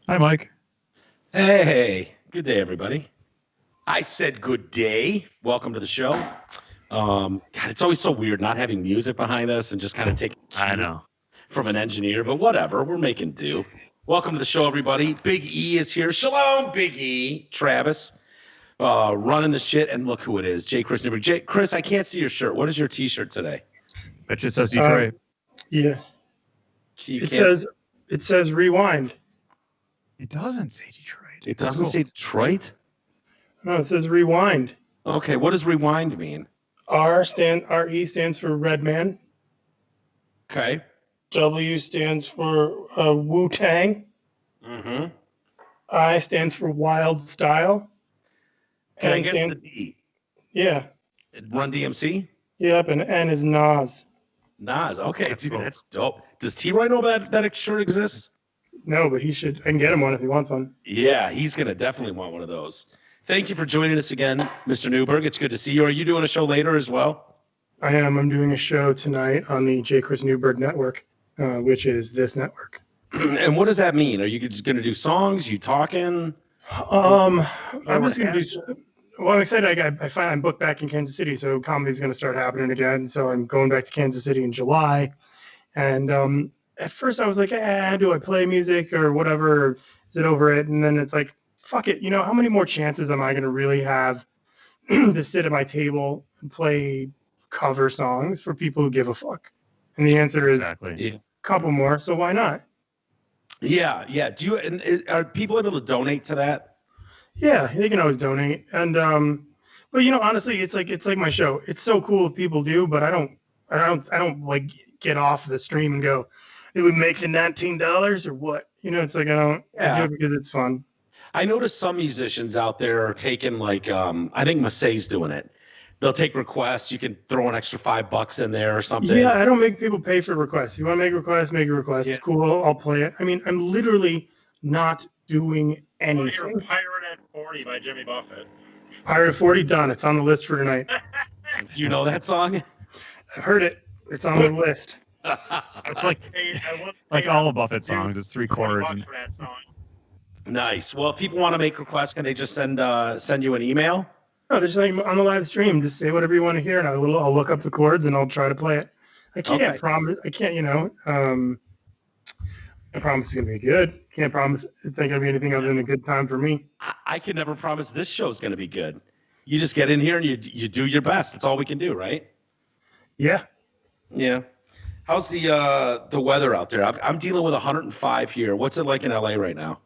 Hi, Mike. Hey, good day, everybody. I said good day. Welcome to the show. God, it's always so weird not having music behind us and just kind of taking I cue know. from an engineer, but whatever. We're making do. Welcome to the show, everybody. Big E is here. Shalom, Big E. Travis, running the shit, and look who it is. Jay Chris Newberg. Jay Chris, I can't see your shirt. What is your T-shirt today? It just says Um, Detroit. yeah, You it can't. says it says rewind. It doesn't say Detroit. It doesn't Cool. say Detroit. No, it says rewind. Okay, what does rewind mean? RE stands for Red Man. Okay. W stands for Wu Tang. Mm-hmm. I stands for Wild Style. Can I N guess stand- the D? Yeah, Run DMC. yep, and N is Nas. Nas. Okay, That's dude, cool. that's dope. Does T-Roy know that shirt exists? No, but he should. I can get him one if he wants one. Yeah, he's gonna definitely want one of those. Thank you for joining us again, Mr. Newberg. It's good to see you. Are you doing a show later as well? I am. I'm doing a show tonight on the J. Chris Newberg Network, which is this network. And what does that mean? Are you just gonna do songs? You talking? I'm what just gonna do. Well, I'm excited. I find I'm booked back in Kansas City, so comedy's gonna start happening again. So I'm going back to Kansas City in July, and at first I was like, do I play music or whatever? Or is it over it? And then it's like, fuck it. You know, how many more chances am I gonna really have to sit at my table and play cover songs for people who give a fuck? And the answer is Exactly. Yeah. a couple more. So why not? Yeah. Do you? And are people able to donate to that? Yeah, they can always donate. And but you know, honestly, it's like my show. It's so cool if people do, but I don't like get off the stream and go, "Did we make the $19 or what?" You know, it's like I Yeah. do it because it's fun. I noticed some musicians out there are taking like I think Massey's doing it. They'll take requests. You can throw an extra $5 in there or something. Yeah, I don't make people pay for requests. If you want to make a request, make a request. Yeah. Cool, I'll play it. I mean, I'm literally not doing You're anything. Pirate at 40 by Jimmy Buffett. Pirate 40 done. It's on the list for tonight. Do you know that song? I've heard it. It's on the list. It's like I will like pay all of Buffett songs. It's 3 $20 chords. And for that song. Nice. Well, if people want to make requests, can they just send you an email? No, just like on the live stream, just say whatever you want to hear, and I'll look up the chords and I'll try to play it. I can't Okay. promise. I can't, I promise it's gonna be good. Can't promise it's not gonna be anything other than a good time for me. I can never promise this show's going to be good. You just get in here and you do your best. That's all we can do, right? Yeah, Yeah. How's the weather out there? I'm dealing with 105 here. What's it like in LA right now?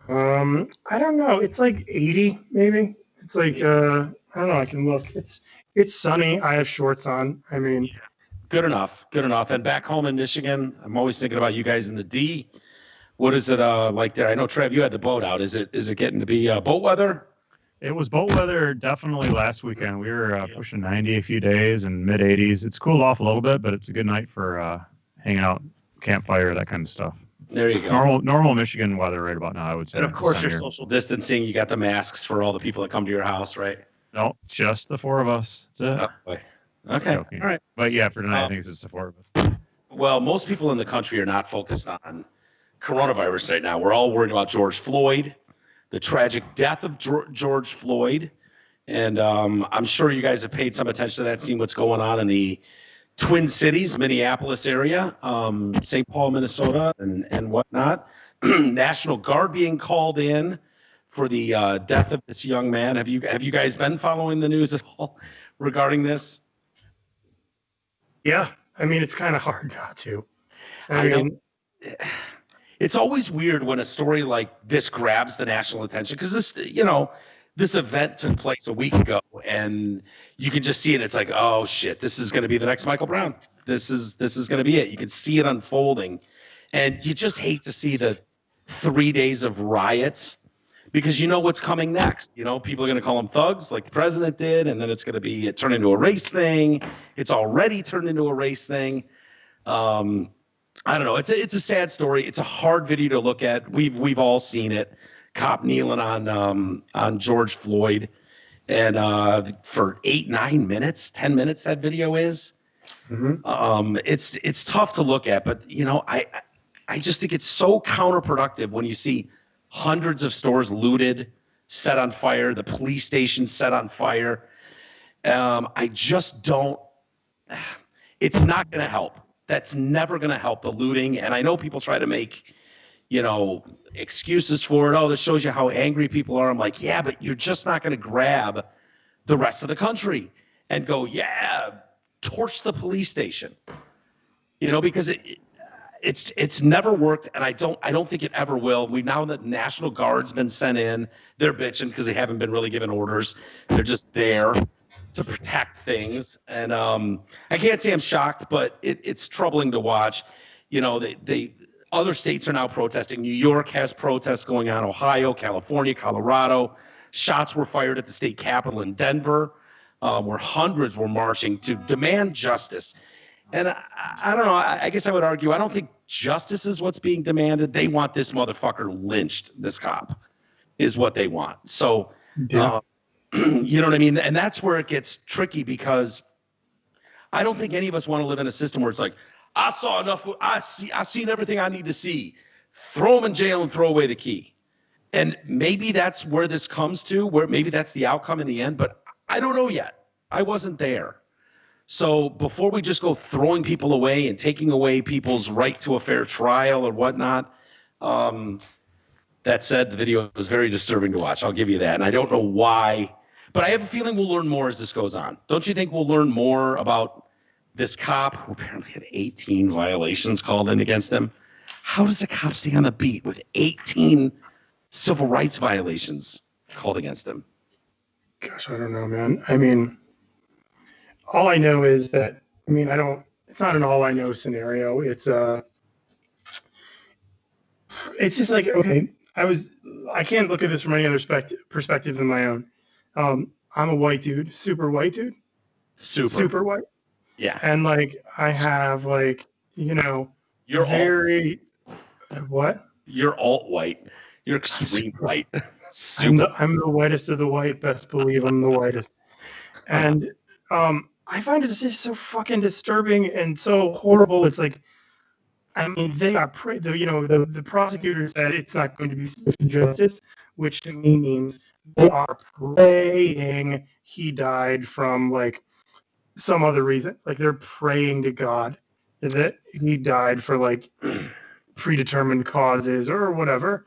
I don't know. It's like 80, maybe. It's like I don't know. I can look. It's sunny. I have shorts on. I mean, Good enough. Good enough. And back home in Michigan, I'm always thinking about you guys in the D. What is it like there? I know Trev, you had the boat out. Is it getting to be boat weather? it was boat weather definitely last weekend. We were pushing 90 a few days and mid 80s. It's cooled off a little bit, but it's a good night for hanging out, campfire, that kind of stuff. There you go. Normal Michigan weather right about now, I would say. And of course, this you're time of year. social distancing. You got the masks for all the people that come to your house, right? No, just the 4 of us. That's it. Oh, boy. Okay. Joking. all right. But yeah, for tonight, I Um, think it's just the 4 of us. Well, most people in the country are not focused on coronavirus right now. We're all worried about George Floyd, the tragic death of George Floyd. And I'm sure you guys have paid some attention to that, seen what's going on in the Twin Cities, Minneapolis area, St. Paul, Minnesota, and whatnot. National Guard being called in for the death of this young man. Have you guys been following the news at all regarding this? Yeah. I mean, it's kind of hard not to. I know. It's always weird when a story like this grabs the national attention because this event took place a week ago and you can just see it. It's like, oh shit, this is going to be the next Michael Brown. This is going to be it. You can see it unfolding, and you just hate to see the 3 days of riots because you know what's coming next. You know, people are going to call them thugs like the president did, and then it's going to be turn into a race thing. It's already turned into a race thing. I don't know. It's a sad story. It's a hard video to look at. We've all seen it. Cop kneeling on George Floyd, and for 8, 9 minutes, 10 minutes that video is. Mhm. It's tough to look at, but I just think it's so counterproductive when you see hundreds of stores looted, set on fire, the police station set on fire. I just don't, it's not going to help. That's never going to help the looting. And I know people try to make, excuses for it. Oh, this shows you how angry people are. I'm like, yeah, but you're just not going to grab the rest of the country and go, yeah, torch the police station. Because it's never worked, and I don't think it ever will. Now that National Guard's been sent in, they're bitching because they haven't been really given orders. They're just there to protect things, and I can't say I'm shocked, but it's troubling to watch. They other states are now protesting. New York has protests going on. Ohio, California, Colorado. Shots were fired at the state capitol in Denver, where hundreds were marching to demand justice. And I don't know. I guess I would argue I don't think justice is what's being demanded. They want this motherfucker lynched. This cop is what they want. So, you know what I mean? And that's where it gets tricky, because I don't think any of us want to live in a system where it's like, I saw enough. I've seen everything I need to see. Throw him in jail and throw away the key. And maybe that's where this comes to, where maybe that's the outcome in the end. But I don't know yet. I wasn't there. So before we just go throwing people away and taking away people's right to a fair trial or whatnot, that said, the video was very disturbing to watch. I'll give you that. And I don't know why, but I have a feeling we'll learn more as this goes on. Don't you think we'll learn more about this cop who apparently had 18 violations called in against him? How does a cop stay on the beat with 18 civil rights violations called against him? Gosh, I don't know, man. I mean, all I know is that, it's not an all I know scenario. It's just like, okay, I can't look at this from any other perspective than my own. I'm a white dude, super white dude. Super white. Yeah. And I have you're very, what? You're alt-white. You're extreme white. I'm the whitest of the white. Best believe I'm the whitest. And I find it just so fucking disturbing and so horrible. It's like, they got the prosecutor said it's not going to be swift justice, which to me means they are praying he died from some other reason. They're praying to God that he died for predetermined causes or whatever.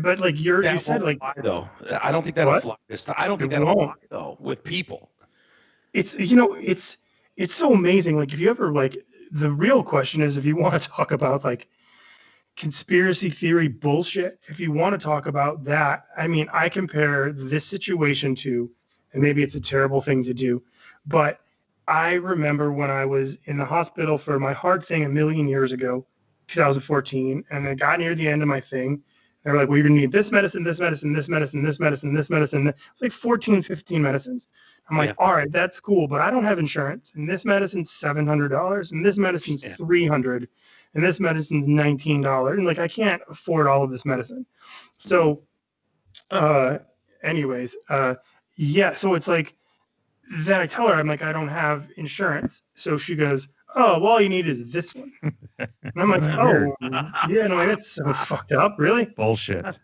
But you said though, I don't think that'll fly. I don't think that'll fly though with people. It's it's so amazing. If you ever the real question is, if you want to talk about conspiracy theory bullshit, if you want to talk about that, I compare this situation to, and maybe it's a terrible thing to do, but I remember when I was in the hospital for my heart thing a million years ago, 2014, and I got near the end of my thing. They were like, well, you're going to need this medicine, this medicine, this medicine, this medicine, this medicine. It was 14, 15 medicines. I'm like, all right, that's cool, but I don't have insurance. And this medicine's $700, and this medicine's $300, and this medicine's $19. And I can't afford all of this medicine. So, anyways, yeah, so it's then I tell her, I'm like, I don't have insurance. So she goes, oh, well, all you need is this one. And I'm like, oh, yeah, no, that's so fucked up, really? Bullshit.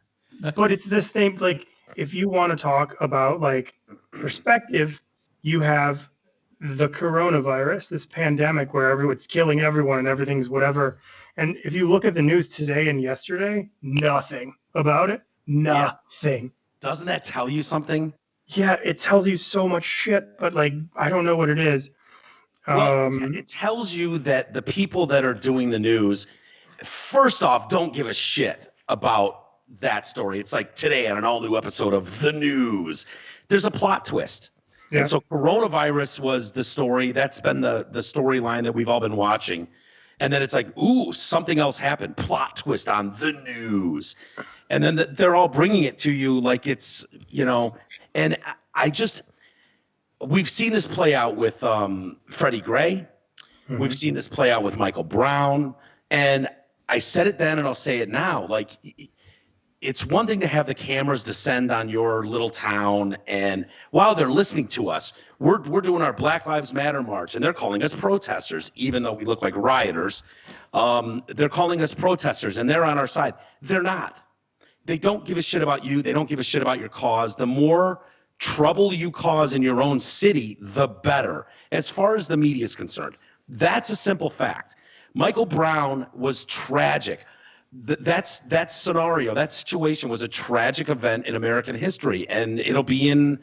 But it's this thing, if you want to talk about perspective, you have the coronavirus, this pandemic where everyone's killing everyone and everything's whatever. And if you look at the news today and yesterday, nothing about it. Nothing. Doesn't that tell you something? Yeah, it tells you so much shit, but I don't know what it is. Well, it tells you that the people that are doing the news, first off, don't give a shit about that story. It's today on an all-new episode of The News, there's a plot twist. Yeah. And so coronavirus was the story. That's been the storyline that we've all been watching. And then it's ooh, something else happened. Plot twist on The News. And then they're all bringing it to you it's, and we've seen this play out with Freddie Gray. Mm-hmm. We've seen this play out with Michael Brown. And I said it then and I'll say it now. It's one thing to have the cameras descend on your little town, and while they're listening to us, we're doing our Black Lives Matter march, and they're calling us protesters, even though we look like rioters. They're calling us protesters, and they're on our side. They're not. They don't give a shit about you. They don't give a shit about your cause. The more trouble you cause in your own city, the better, as far as the media is concerned. That's a simple fact. Michael Brown was tragic. That scenario, that situation was a tragic event in American history, and it'll be in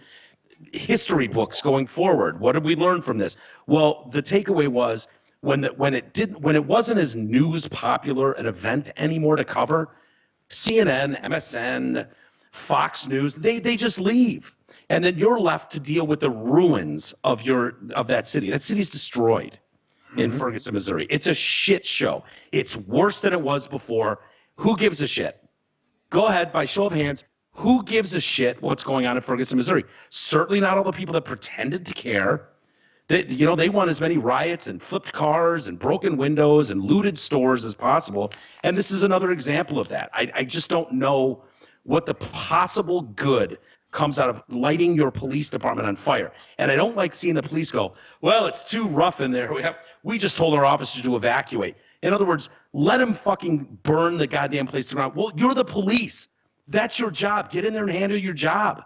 history books going forward. What did we learn from this? Well, the takeaway was when it wasn't as news popular an event anymore to cover, CNN, MSN, Fox News, they just leave. And then you're left to deal with the ruins of that city. That city's destroyed in Ferguson, Missouri. It's a shit show. It's worse than it was before. Who gives a shit? Go ahead, by show of hands, who gives a shit what's going on in Ferguson, Missouri? Certainly not all the people that pretended to care. They want as many riots and flipped cars and broken windows and looted stores as possible. And this is another example of that. I just don't know what the possible good comes out of lighting your police department on fire. And I don't like seeing the police go, well, it's too rough in there. We just told our officers to evacuate. In other words, let them fucking burn the goddamn place to the ground. Well, you're the police. That's your job. Get in there and handle your job.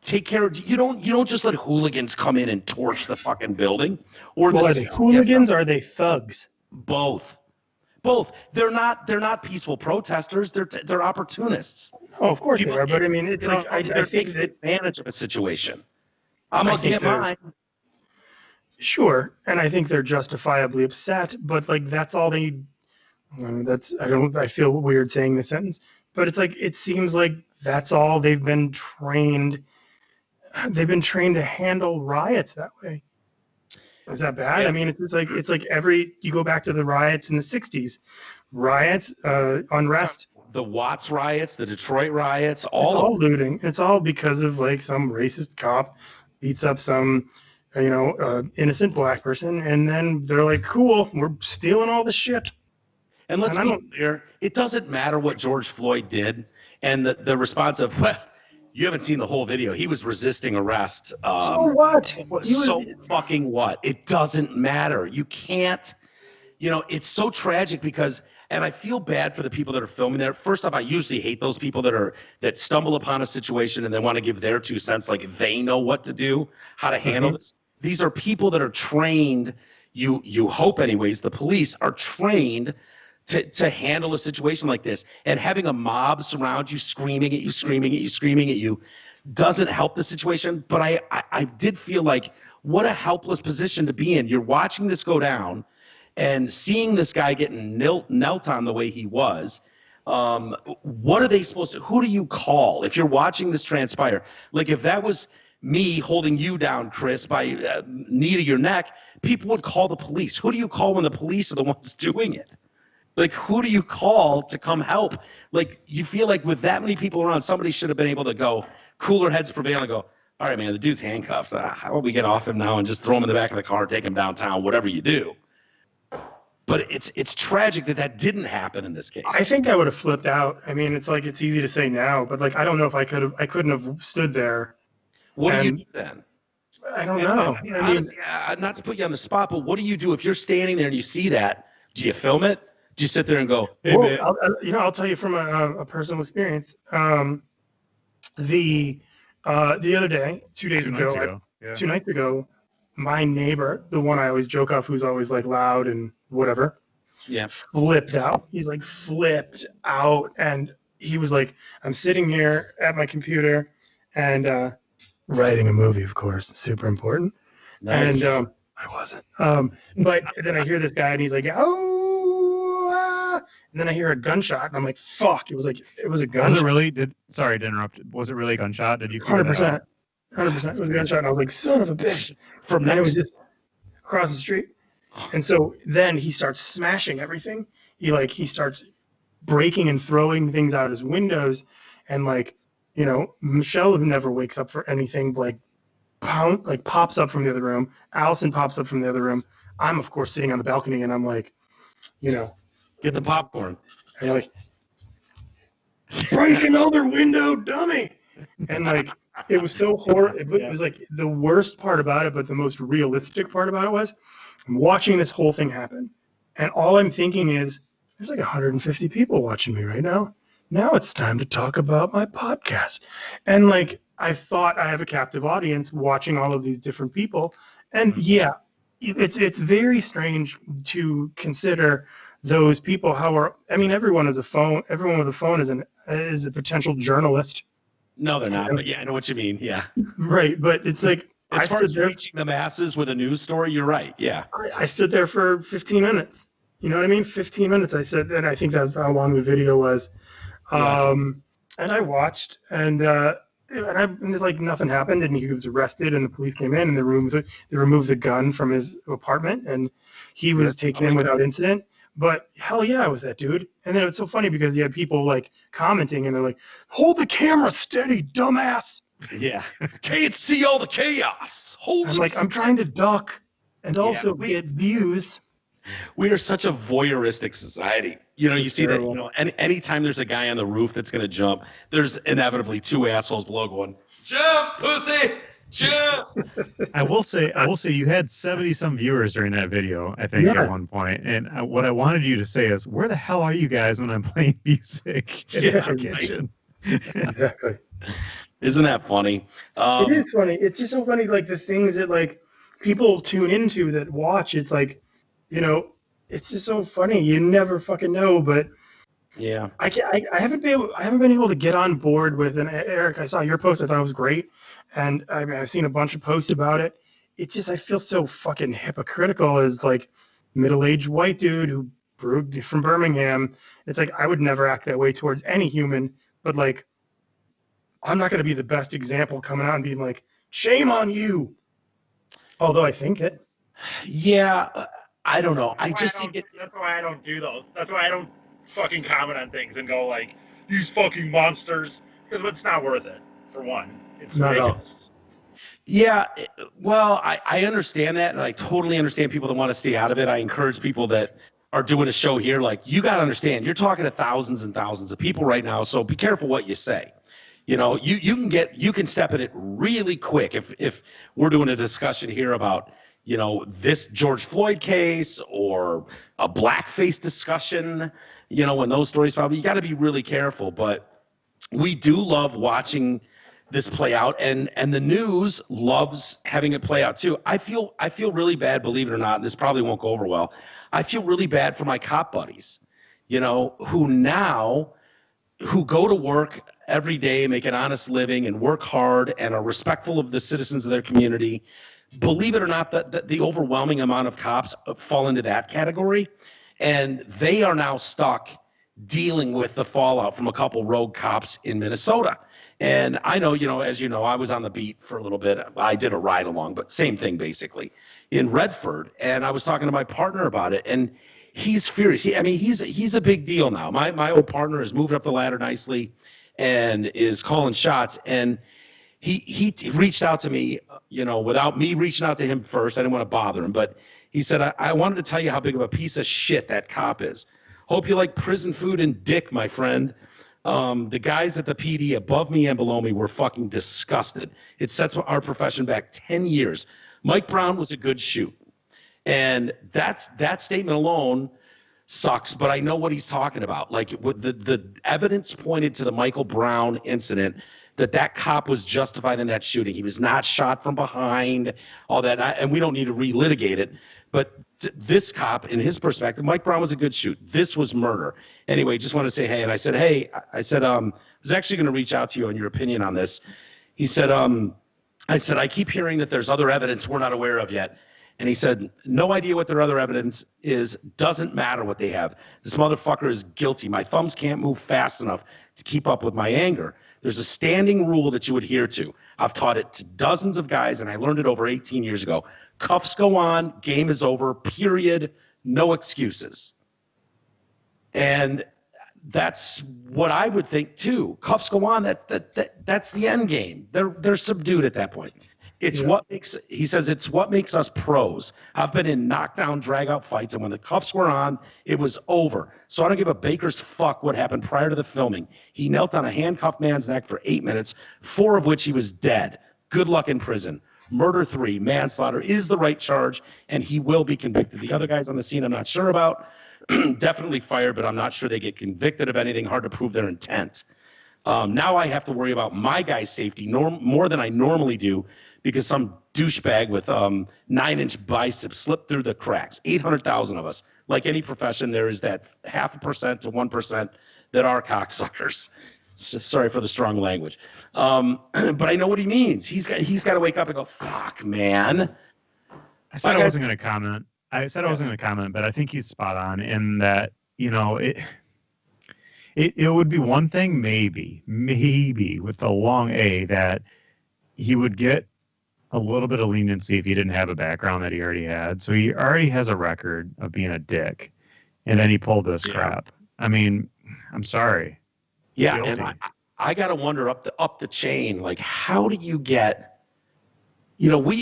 Take care of, you don't just let hooligans come in and torch the fucking building. Are they hooligans or are they thugs? Both. They're not peaceful protesters. They're opportunists. Oh, of course they are. But I mean, it's like I think that advantage of a situation. I'm gonna get mine. Sure, and I think they're justifiably upset. But like that's all they. I feel weird saying the sentence, but it's like it seems like that's all they've been trained. They've been trained to handle riots that way. Is that bad? Yeah. I mean, it's like you go back to the riots in the 60s, riots, unrest. The Watts riots, the Detroit riots, it's all looting. It's all because of like some racist cop beats up some, innocent black person, and then they're like, "Cool, we're stealing all the shit." And let's be clear, it doesn't matter what George Floyd did, and the response of, well, you haven't seen the whole video. He was resisting arrest. So what? Fucking what? It doesn't matter. You can't, it's so tragic because, and I feel bad for the people that are filming there. First off, I usually hate those people that stumble upon a situation and they want to give their 2 cents like they know what to do, how to handle this. These are people that are trained, you hope anyways, the police are trained to handle a situation like this, and having a mob surround you, screaming at you, doesn't help the situation. But I did feel like what a helpless position to be in. You're watching this go down and seeing this guy getting knelt on the way he was. What are they supposed to, who do you call if you're watching this transpire? Like if that was me holding you down, Chris, by knee to your neck, people would call the police. Who do you call when the police are the ones doing it? Like, who do you call to come help? Like, you feel like with that many people around, somebody should have been able to go, cooler heads prevail, and go, all right, man, the dude's handcuffed. How about we get off him now and just throw him in the back of the car, take him downtown, whatever you do. But it's tragic that didn't happen in this case. I think I would have flipped out. I mean, it's like it's easy to say now, but like I don't know if I couldn't have stood there. What do you do then? I don't know. I mean, honestly, not to put you on the spot, but what do you do if you're standing there and you see that? Do you film it? Do you sit there and go, hey, man? I'll tell you from a personal experience. The other day, 2 days ago, 2 nights ago, my neighbor, the one I always joke off, who's always like loud and whatever, flipped out. He's like flipped out, and he was like, I'm sitting here at my computer and writing a movie, of course, super important. Nice. And I wasn't. But then I hear this guy, and he's like, and then I hear a gunshot, and I'm like, "Fuck!" It was a gunshot. Was it really? Sorry to interrupt. Was it really a gunshot? Did you? 100%. 100%. It was a gunshot, and I was like, "Son of a bitch!" Then it was just across the street, and so then he starts smashing everything. He starts breaking and throwing things out his windows, and Michelle, who never wakes up for anything, pops up from the other room. Allison pops up from the other room. I'm of course sitting on the balcony, and I'm like, get the popcorn. And you're like, break another window, dummy. And like, it was so horrible. It was like the worst part about it, but the most realistic part about it was I'm watching this whole thing happen. And all I'm thinking is, there's like 150 people watching me right now. now it's time to talk about my podcast. And like, I thought I have a captive audience watching all of these different people. And yeah, it's very strange to consider those people how are, I mean, everyone with a phone is a potential journalist. No, they're not. But yeah, I know what you mean. Yeah. Right. But it's like, As I far stood as there, reaching the masses with a news story, you're right. Yeah. I stood there for 15 minutes. You know what I mean? 15 minutes. I said, and I think that's how long the video was. Yeah. And I watched, and like nothing happened, and he was arrested, and the police came in, and they removed the gun from his apartment, and he was taken in without incident. But hell yeah, it was that dude. And then it's so funny because you had people like commenting, and they're like, "Hold the camera steady, dumbass." Yeah. Can't see all the chaos. Holy I'm like, I'm trying to duck and also get views. We are such a voyeuristic society. You know, you see that, terrible. you know, anytime there's a guy on the roof that's going to jump, there's inevitably two assholes below going, jump, pussy, jump. I will say you had 70 some viewers during that video, I think, Yeah. at one point. And what I wanted you to say is, where the hell are you guys when I'm playing music in Yeah, the right. kitchen? Exactly. Isn't that funny? It is funny. It's just so funny, like the things that like people tune into that watch. It's like, you know, it's just so funny. You never fucking know. But Yeah. I haven't been able to get on board with. And Eric, I saw your post. I thought it was great, and I mean, I've seen a bunch of posts about it. It's just I feel so fucking hypocritical as like middle-aged white dude who brewed from Birmingham. It's like I would never act that way towards any human, but like I'm not going to be the best example coming out and being like, shame on you. Although I think it. Yeah. I don't know. I just think That's why I don't do those. That's why I don't fucking comment on things and go like, "These fucking monsters," because it's not worth it. For one, it's Not at all. ridiculous. Yeah, well, I understand that, and I totally understand people that want to stay out of it. I encourage people that are doing a show here, like, you got to understand, you're talking to thousands and thousands of people right now, so be careful what you say. You know, you can step in it really quick if we're doing a discussion here about, you know, this George Floyd case or a blackface discussion, you know, when those stories probably, you got to be really careful, but we do love watching this play out, and the news loves having it play out too. I feel really bad, believe it or not, and this probably won't go over well. I feel really bad for my cop buddies, you know, who go to work every day, make an honest living and work hard and are respectful of the citizens of their community. Believe it or not, the overwhelming amount of cops fall into that category, and they are now stuck dealing with the fallout from a couple rogue cops in Minnesota. And I know, you know, as you know, I was on the beat for a little bit. I did a ride along, but same thing basically in Redford. And I was talking to my partner about it, and he's furious. He's a big deal now. My old partner has moved up the ladder nicely and is calling shots. And he reached out to me, you know, without me reaching out to him first. I didn't want to bother him, but he said, I wanted to tell you how big of a piece of shit that cop is. Hope you like prison food and dick, my friend. The guys at the PD above me and below me were fucking disgusted. It sets our profession back 10 years. Mike Brown was a good shoot. And that statement alone sucks, but I know what he's talking about. Like with the evidence pointed to the Michael Brown incident, that cop was justified in that shooting. He was not shot from behind, all that. And we don't need to relitigate it. But this cop, in his perspective, Mike Brown was a good shoot. This was murder. Anyway, just want to say hey. And I said, I was actually going to reach out to you on your opinion on this. He said, I keep hearing that there's other evidence we're not aware of yet. And he said, no idea what their other evidence is. Doesn't matter what they have. This motherfucker is guilty. My thumbs can't move fast enough to keep up with my anger. There's a standing rule that you adhere to. I've taught it to dozens of guys, and I learned it over 18 years ago. Cuffs go on, game is over, period, no excuses. And that's what I would think too. Cuffs go on, that's the end game. They're subdued at that point. It's he says it's what makes us pros. I've been in knockdown, drag out fights, and when the cuffs were on, it was over. So I don't give a baker's fuck what happened prior to the filming. He knelt on a handcuffed man's neck for 8 minutes, 4 of which he was dead. Good luck in prison. Murder 3, manslaughter is the right charge, and he will be convicted. The other guys on the scene I'm not sure about. definitely fired, but I'm not sure they get convicted of anything. Hard to prove their intent. Now I have to worry about my guy's safety more than I normally do because some douchebag with 9-inch biceps slipped through the cracks. 800,000 of us. Like any profession, there is that 0.5% to 1% that are cocksuckers. Sorry for the strong language. But I know what he means. He's got to wake up and go, fuck, man. I said I wasn't going to comment. I said I wasn't going to comment, but I think he's spot on in that, you know, it would be one thing, maybe with the long A, that he would get a little bit of leniency if he didn't have a background that he already had. So he already has a record of being a dick, and then he pulled this crap. I mean, I'm sorry. Yeah, Guilty. and I got to wonder up the chain, like, how do you get, you know,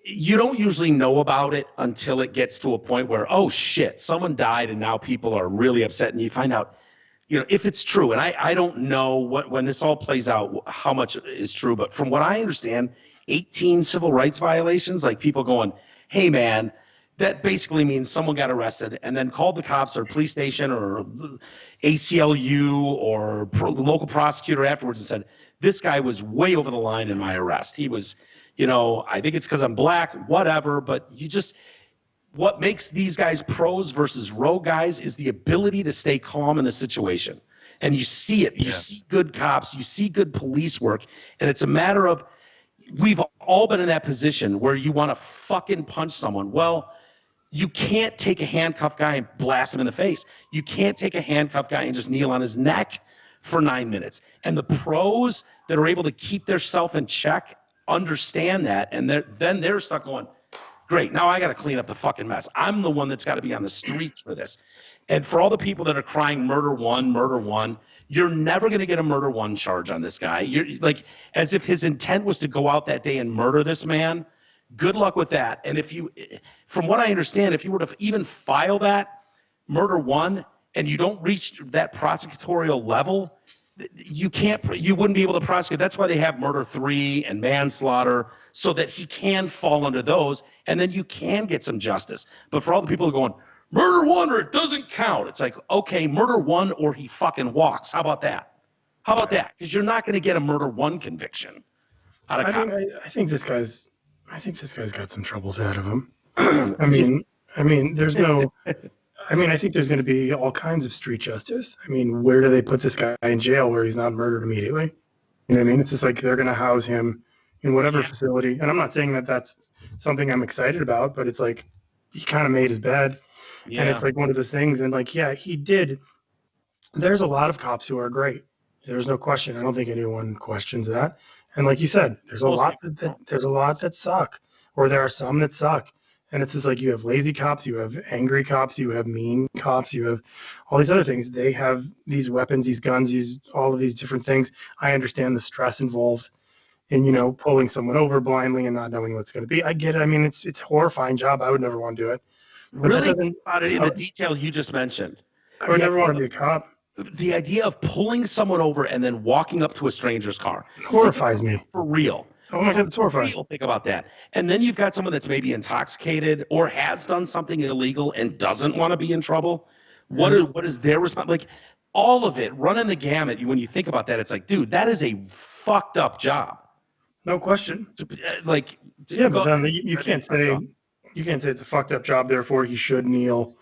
you don't usually know about it until it gets to a point where, oh shit, someone died and now people are really upset, and you find out, you know, if it's true. And I don't know when this all plays out, how much is true, but from what I understand, 18 civil rights violations, like people going, hey man, that basically means someone got arrested and then called the cops or police station or ACLU or local prosecutor afterwards and said, this guy was way over the line in my arrest. He was, you know, I think it's because I'm black, whatever, but what makes these guys pros versus rogue guys is the ability to stay calm in a situation. And you see it. You see good cops, you see good police work, and it's a matter of, we've all been in that position where you want to fucking punch someone. Well, you can't take a handcuffed guy and blast him in the face. You can't take a handcuffed guy and just kneel on his neck for 9 minutes. And the pros that are able to keep their self in check understand that, and then they're stuck going, great, now I got to clean up the fucking mess. I'm the one that's got to be on the streets for this. And for all the people that are crying murder one, you're never going to get a murder one charge on this guy. You're like, as if his intent was to go out that day and murder this man. Good luck with that. And if you, from what I understand, if you were to even file that murder one and you don't reach that prosecutorial level, you wouldn't be able to prosecute. That's why they have murder 3 and manslaughter, so that he can fall under those, and then you can get some justice. But for all the people who are going, murder 1 or it doesn't count, it's like, okay, murder 1 or he fucking walks. How about that? How about that? Because you're not going to get a murder 1 conviction out of I think this guy's got some troubles ahead of him. I mean, there's no. I mean, I think there's going to be all kinds of street justice. I mean, where do they put this guy in jail where he's not murdered immediately? You know what I mean? It's just like they're going to house him in whatever facility. And I'm not saying that that's something I'm excited about, but it's like he kind of made his bed. Yeah. And it's like one of those things. And like, yeah, he did. There's a lot of cops who are great. There's no question. I don't think anyone questions that. And like you said, there's a lot that suck, or there are some that suck. And it's just like you have lazy cops, you have angry cops, you have mean cops, you have all these other things. They have these weapons, these guns, all of these different things. I understand the stress involved in, you know, pulling someone over blindly and not knowing what's going to be. I get it. I mean, it's a horrifying job. I would never want to do it. But really? About any of the detail you just mentioned. I would never want to be a cop. The idea of pulling someone over and then walking up to a stranger's car horrifies me. For real. Oh my God, it's horrifying. Think about that. And then you've got someone that's maybe intoxicated or has done something illegal and doesn't want to be in trouble. What is their response? Like, all of it, running the gamut. When you think about that, it's like, dude, that is a fucked up job. No question. Like, yeah, but then you can't say it's a fucked up job. Therefore, he should kneel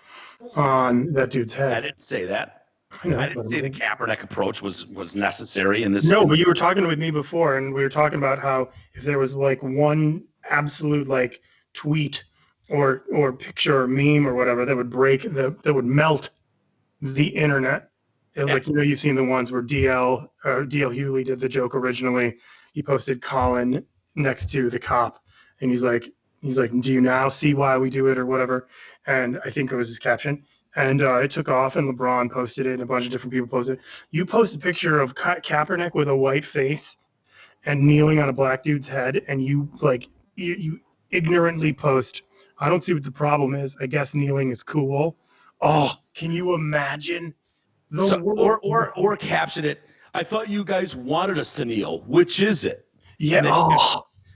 on that dude's head. I didn't say that. I didn't say the Kaepernick approach was necessary in this. No, but you were talking with me before, and we were talking about how if there was like one absolute like tweet or picture or meme or whatever that would melt the internet. Like, you know, you've seen the ones where DL Hughley did the joke originally. He posted Colin next to the cop, and he's like, do you now see why we do it or whatever? And I think it was his caption. And it took off, and LeBron posted it, and a bunch of different people posted it. You post a picture of Kaepernick with a white face and kneeling on a black dude's head, and you ignorantly post, I don't see what the problem is. I guess kneeling is cool. Oh, can you imagine? Or caption it, I thought you guys wanted us to kneel. Which is it? Yeah.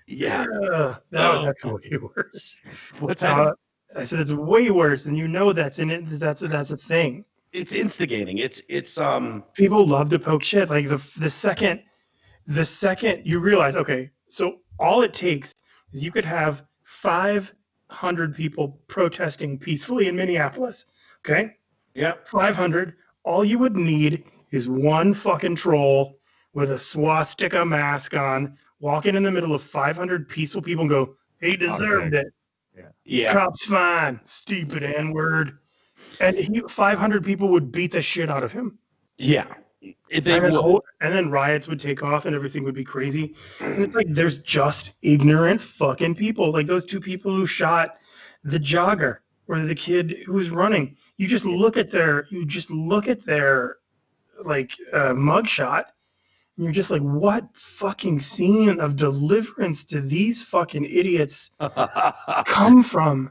Yeah. That's way worse. What's that? I said it's way worse, and you know that's in it. That's a thing. It's instigating. It's People love to poke shit. Like the second you realize, okay, so all it takes is you could have 500 people protesting peacefully in Minneapolis. Okay, yeah. 500. All you would need is one fucking troll with a swastika mask on, walking in the middle of 500 peaceful people and go, he deserved it. Yeah. Cop's fine, stupid N-word. And 500 people would beat the shit out of him. Yeah. And then riots would take off and everything would be crazy. And it's like there's just ignorant fucking people. Like those two people who shot the jogger or the kid who was running. You just look at their like mugshot. And you're just like, what fucking scene of deliverance do these fucking idiots come from?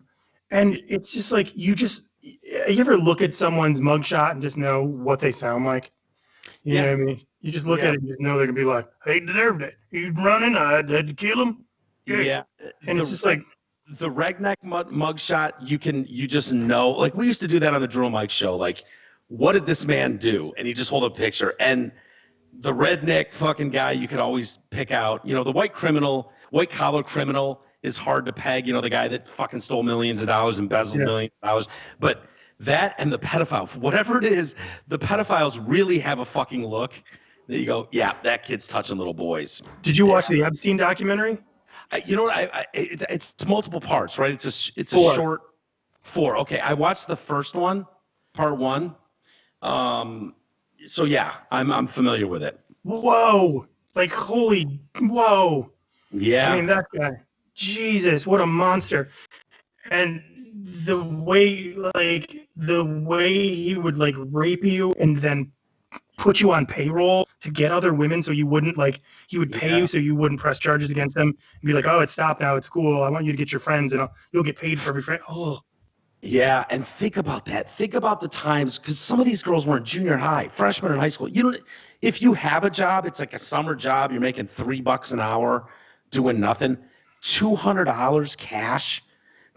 And it's just like you ever look at someone's mugshot and just know what they sound like? You know what I mean? You just look at it and just know they're gonna be like, "He deserved it. He's running. I had to kill him." Yeah. And it's just like the redneck mugshot. You just know. Like we used to do that on the Drill Mike show. Like, what did this man do? And you just hold a picture. And the redneck fucking guy, you could always pick out. You know, the white collar criminal is hard to peg. You know, the guy that fucking stole millions of dollars, embezzled millions of dollars. But that and the pedophile, whatever it is, the pedophiles really have a fucking look. There you go. Yeah, that kid's touching little boys. Did you watch the Epstein documentary? You know what? It's multiple parts, right? It's a short 4. Okay, I watched the first one, part 1. So yeah, I'm familiar with it. Whoa! Like whoa! Yeah. I mean that guy. Jesus, what a monster! And the way he would like rape you and then put you on payroll to get other women so you wouldn't he would pay you so you wouldn't press charges against them and be like, oh, it's stopped now, it's cool, I want you to get your friends and you'll get paid for every friend. Oh yeah. And think about that. Think about the times, because some of these girls were in junior high, freshmen in high school. If you have a job, it's like a summer job, you're making $3 an hour doing nothing, $200 cash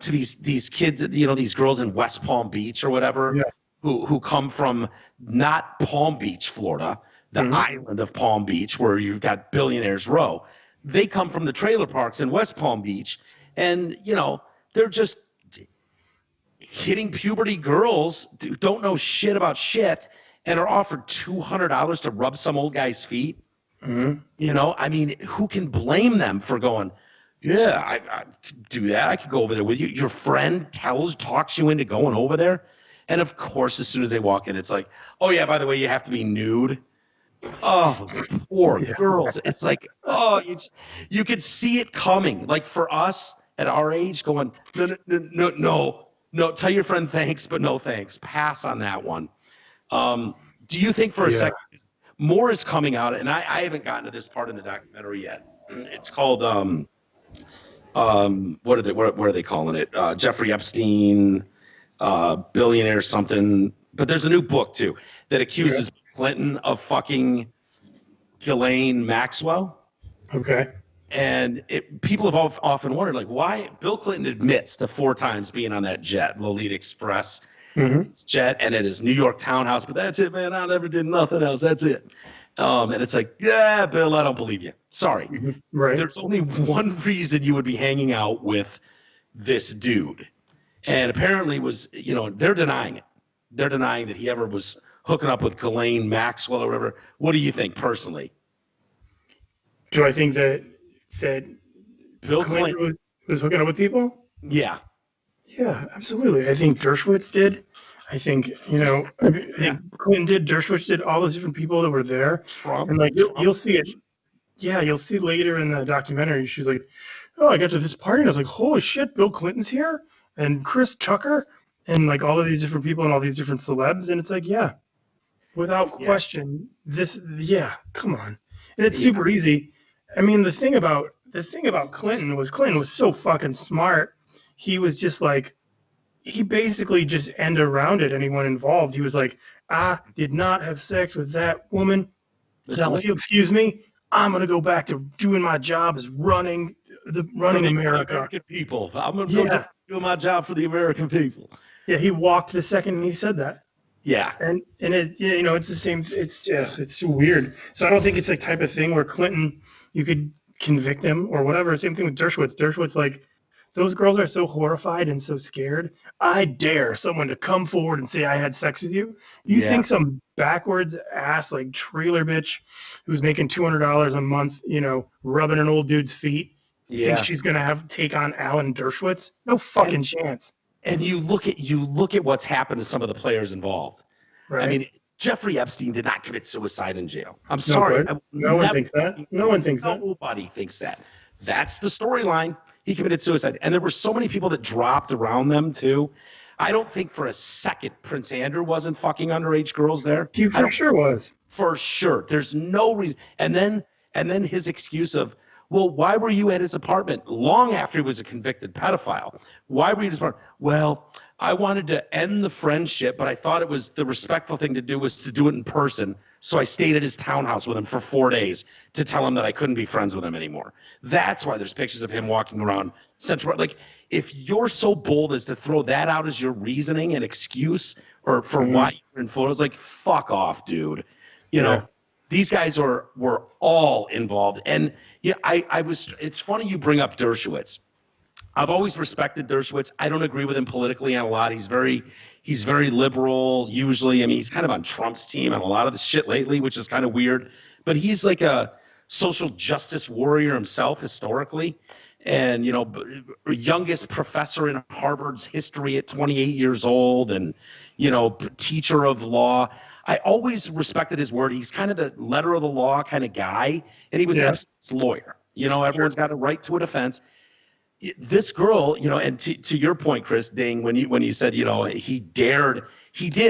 to these kids, these girls in West Palm Beach or whatever, who come from not Palm Beach, Florida, the island of Palm Beach where you've got Billionaires Row. They come from the trailer parks in West Palm Beach, and they're just hitting puberty girls who don't know shit about shit and are offered $200 to rub some old guy's feet. I mean, who can blame them for going, yeah, I could do that. I could go over there with you. Your friend talks you into going over there. And of course, as soon as they walk in, it's like, oh yeah, by the way, you have to be nude. Oh, poor girls. It's like, oh, you could see it coming. Like for us at our age going, no, tell your friend thanks, but no thanks. Pass on that one. Do you think for a second, more is coming out, and I haven't gotten to this part in the documentary yet. It's called, what are they calling it? Jeffrey Epstein, billionaire something. But there's a new book too that accuses Clinton of fucking Ghislaine Maxwell. Okay. And people have often wondered, like, why Bill Clinton admits to 4 times being on that jet, Lolita Express jet, and at his New York townhouse. But that's it, man. I never did nothing else. That's it. And it's like, yeah, Bill, I don't believe you. Sorry. Right. There's only one reason you would be hanging out with this dude. And apparently they're denying it. They're denying that he ever was hooking up with Ghislaine Maxwell or whatever. What do you think personally? Do I think that Bill Clinton was hooking up with people? Yeah. Yeah, absolutely. I think Dershowitz did. I think, Clinton did, Dershowitz did, all those different people that were there. Trump. And you'll see it. Yeah, you'll see later in the documentary. She's like, oh, I got to this party and I was like, holy shit, Bill Clinton's here? And Chris Tucker? And like all of these different people and all these different celebs. And it's like, yeah, without question, come on. And it's super easy. I mean, the thing about Clinton was so fucking smart. He was just like, he basically just end arounded anyone involved. He was like, I did not have sex with that woman. Now, if you excuse me, I'm going to go back to doing my job as running America. American people. I'm going to doing my job for the American people. Yeah, he walked the second he said that. Yeah. And it, you know, it's the same. It's so weird. So I don't think it's the type of thing where Clinton, you could convict him or whatever. Same thing with Dershowitz. Dershowitz, like, those girls are so horrified and so scared. I dare someone to come forward and say I had sex with you. You Yeah. think some backwards ass like trailer bitch who's making $200 a month, you know, rubbing an old dude's feet, Yeah. thinks she's gonna take on Alan Dershowitz? No fucking chance. And you look at what's happened to some of the players involved. Right? I mean, Jeffrey Epstein did not commit suicide in jail. I'm sorry. good. No one thinks that. No one thinks that. Nobody thinks that. That's the storyline. He committed suicide. And there were so many people that dropped around them, too. I don't think for a second Prince Andrew wasn't fucking underage girls there. He I for don't- sure was. For sure. There's no reason. And then his excuse of, well, why were you at his apartment long after he was a convicted pedophile? Why were you at his apartment? Well, I wanted to end the friendship, but I thought it was the respectful thing to do was to do it in person. So I stayed at his townhouse with him for 4 days to tell him that I couldn't be friends with him anymore. That's why there's pictures of him walking around Central. Like, if you're so bold as to throw that out as your reasoning and excuse or for why you're in photos, like, fuck off, dude. You know, these guys were all involved. And yeah, it's funny you bring up Dershowitz. I've always respected Dershowitz. I don't agree with him politically on a lot. He's very liberal usually. I mean, he's kind of on Trump's team on a lot of the shit lately, which is kind of weird. But he's like a social justice warrior himself historically. And, you know, youngest professor in Harvard's history at 28 years old and, you know, teacher of law. I always respected his word. He's kind of the letter of the law kind of guy. And he was Epstein's lawyer. You know, everyone's got a right to a defense. This girl, you know, and to your point, Chris Ding, when you said, you know, he did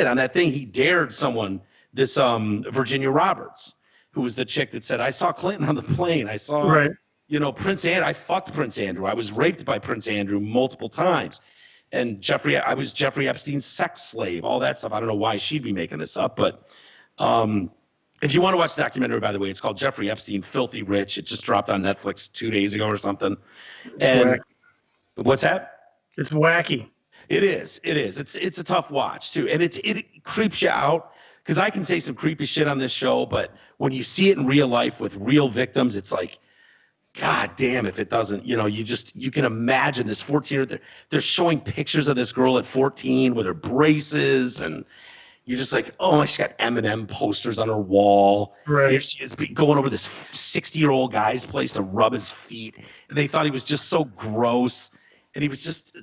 on that thing, he dared someone, this Virginia Roberts, who was the chick that said, I saw Clinton on the plane. I saw, you know, Prince Andrew. I fucked Prince Andrew. I was raped by Prince Andrew multiple times. And I was Jeffrey Epstein's sex slave, all that stuff. I don't know why she'd be making this up, but if you want to watch the documentary, by the way, it's called Jeffrey Epstein, Filthy Rich. It just dropped on Netflix 2 days ago or something. And what's that? It's wacky. It is. It's a tough watch too, and it creeps you out because I can say some creepy shit on this show, but when you see it in real life with real victims, it's like, God damn, if it doesn't, you know, you can imagine this 14. They're showing pictures of this girl at 14 with her braces and. You're just like, oh, she's got Eminem posters on her wall. Right. Here she is going over this 60-year-old guy's place to rub his feet. And they thought he was just so gross. And he was just a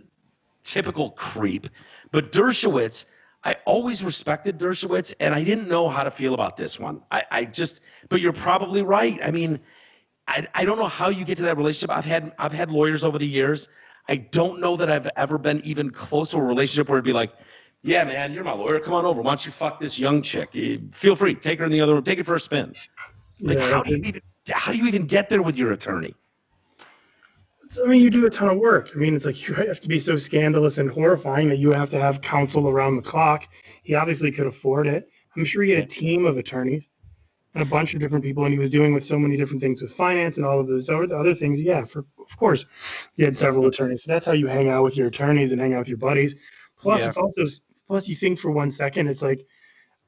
typical creep. But Dershowitz, I always respected Dershowitz, and I didn't know how to feel about this one. But you're probably right. I mean, I don't know how you get to that relationship. I've had lawyers over the years. I don't know that I've ever been even close to a relationship where it'd be like, yeah, man, you're my lawyer. Come on over. Why don't you fuck this young chick? Feel free. Take her in the other room. Take it for a spin. Like, how do you even get there with your attorney? I mean, you do a ton of work. I mean, it's like you have to be so scandalous and horrifying that you have to have counsel around the clock. He obviously could afford it. I'm sure he had a team of attorneys and a bunch of different people, and he was doing with so many different things with finance and all of those other things. Yeah, of course, he had several attorneys. So that's how you hang out with your attorneys and hang out with your buddies. Plus, it's also you think for 1 second, it's like,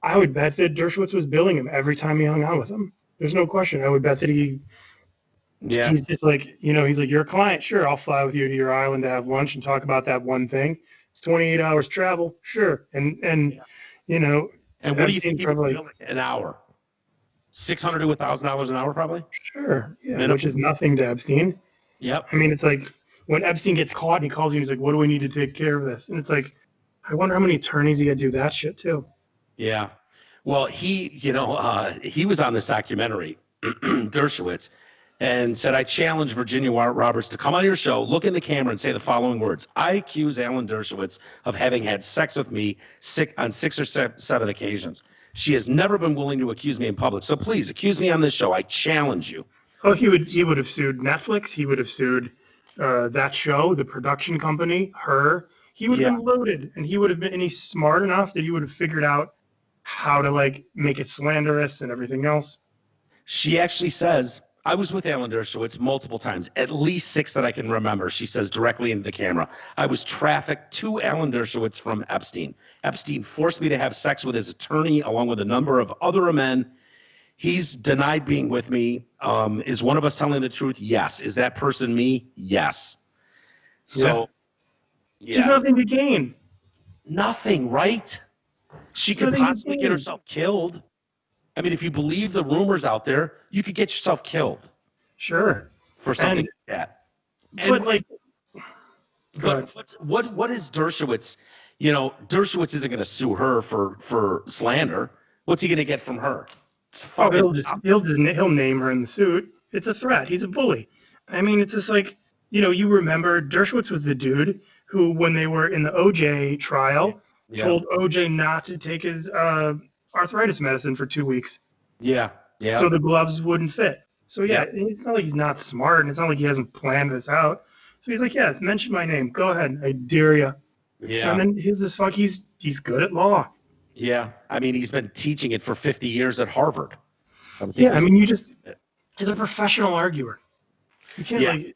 I would bet that Dershowitz was billing him every time he hung out with him. There's no question. I would bet that he's just like, you know, he's like, you're a client. Sure, I'll fly with you to your island to have lunch and talk about that one thing. It's 28 hours travel. Sure. And you know. And what do you think he was billing an hour? $600 to $1,000 an hour, probably? Sure. Yeah, which is nothing to Epstein. Yep. I mean, it's like when Epstein gets caught and he calls you and he's like, what do we need to take care of this? And it's like, I wonder how many attorneys he had to do that shit too. Yeah. Well, he was on this documentary, Dershowitz, and said, I challenge Virginia Roberts to come on your show, look in the camera and say the following words. I accuse Alan Dershowitz of having had sex with me on 6 or 7 occasions. She has never been willing to accuse me in public. So please accuse me on this show. I challenge you. Oh, he would have sued Netflix. He would have sued that show, the production company, her. He would have been loaded, and he's smart enough that he would have figured out how to like make it slanderous and everything else. She actually says, I was with Alan Dershowitz multiple times, at least 6 that I can remember. She says directly into the camera. I was trafficked to Alan Dershowitz from Epstein. Epstein forced me to have sex with his attorney, along with a number of other men. He's denied being with me. Is one of us telling the truth? Yes. Is that person me? Yes. So, She's nothing to gain. Nothing, right? She could possibly get herself killed. I mean, if you believe the rumors out there, you could get yourself killed. Sure. For something like that. But like, what is Dershowitz? You know, Dershowitz isn't going to sue her for slander. What's he going to get from her? he'll name her in the suit. It's a threat. He's a bully. I mean, it's just like, you remember Dershowitz was the dude who, when they were in the OJ trial, told OJ not to take his arthritis medicine for 2 weeks. Yeah. So the gloves wouldn't fit. So it's not like he's not smart, and it's not like he hasn't planned this out. So he's like, yes, mention my name. Go ahead. I dare you. Yeah. And then he's good at law. Yeah. I mean, he's been teaching it for 50 years at Harvard. He's a professional arguer. You can't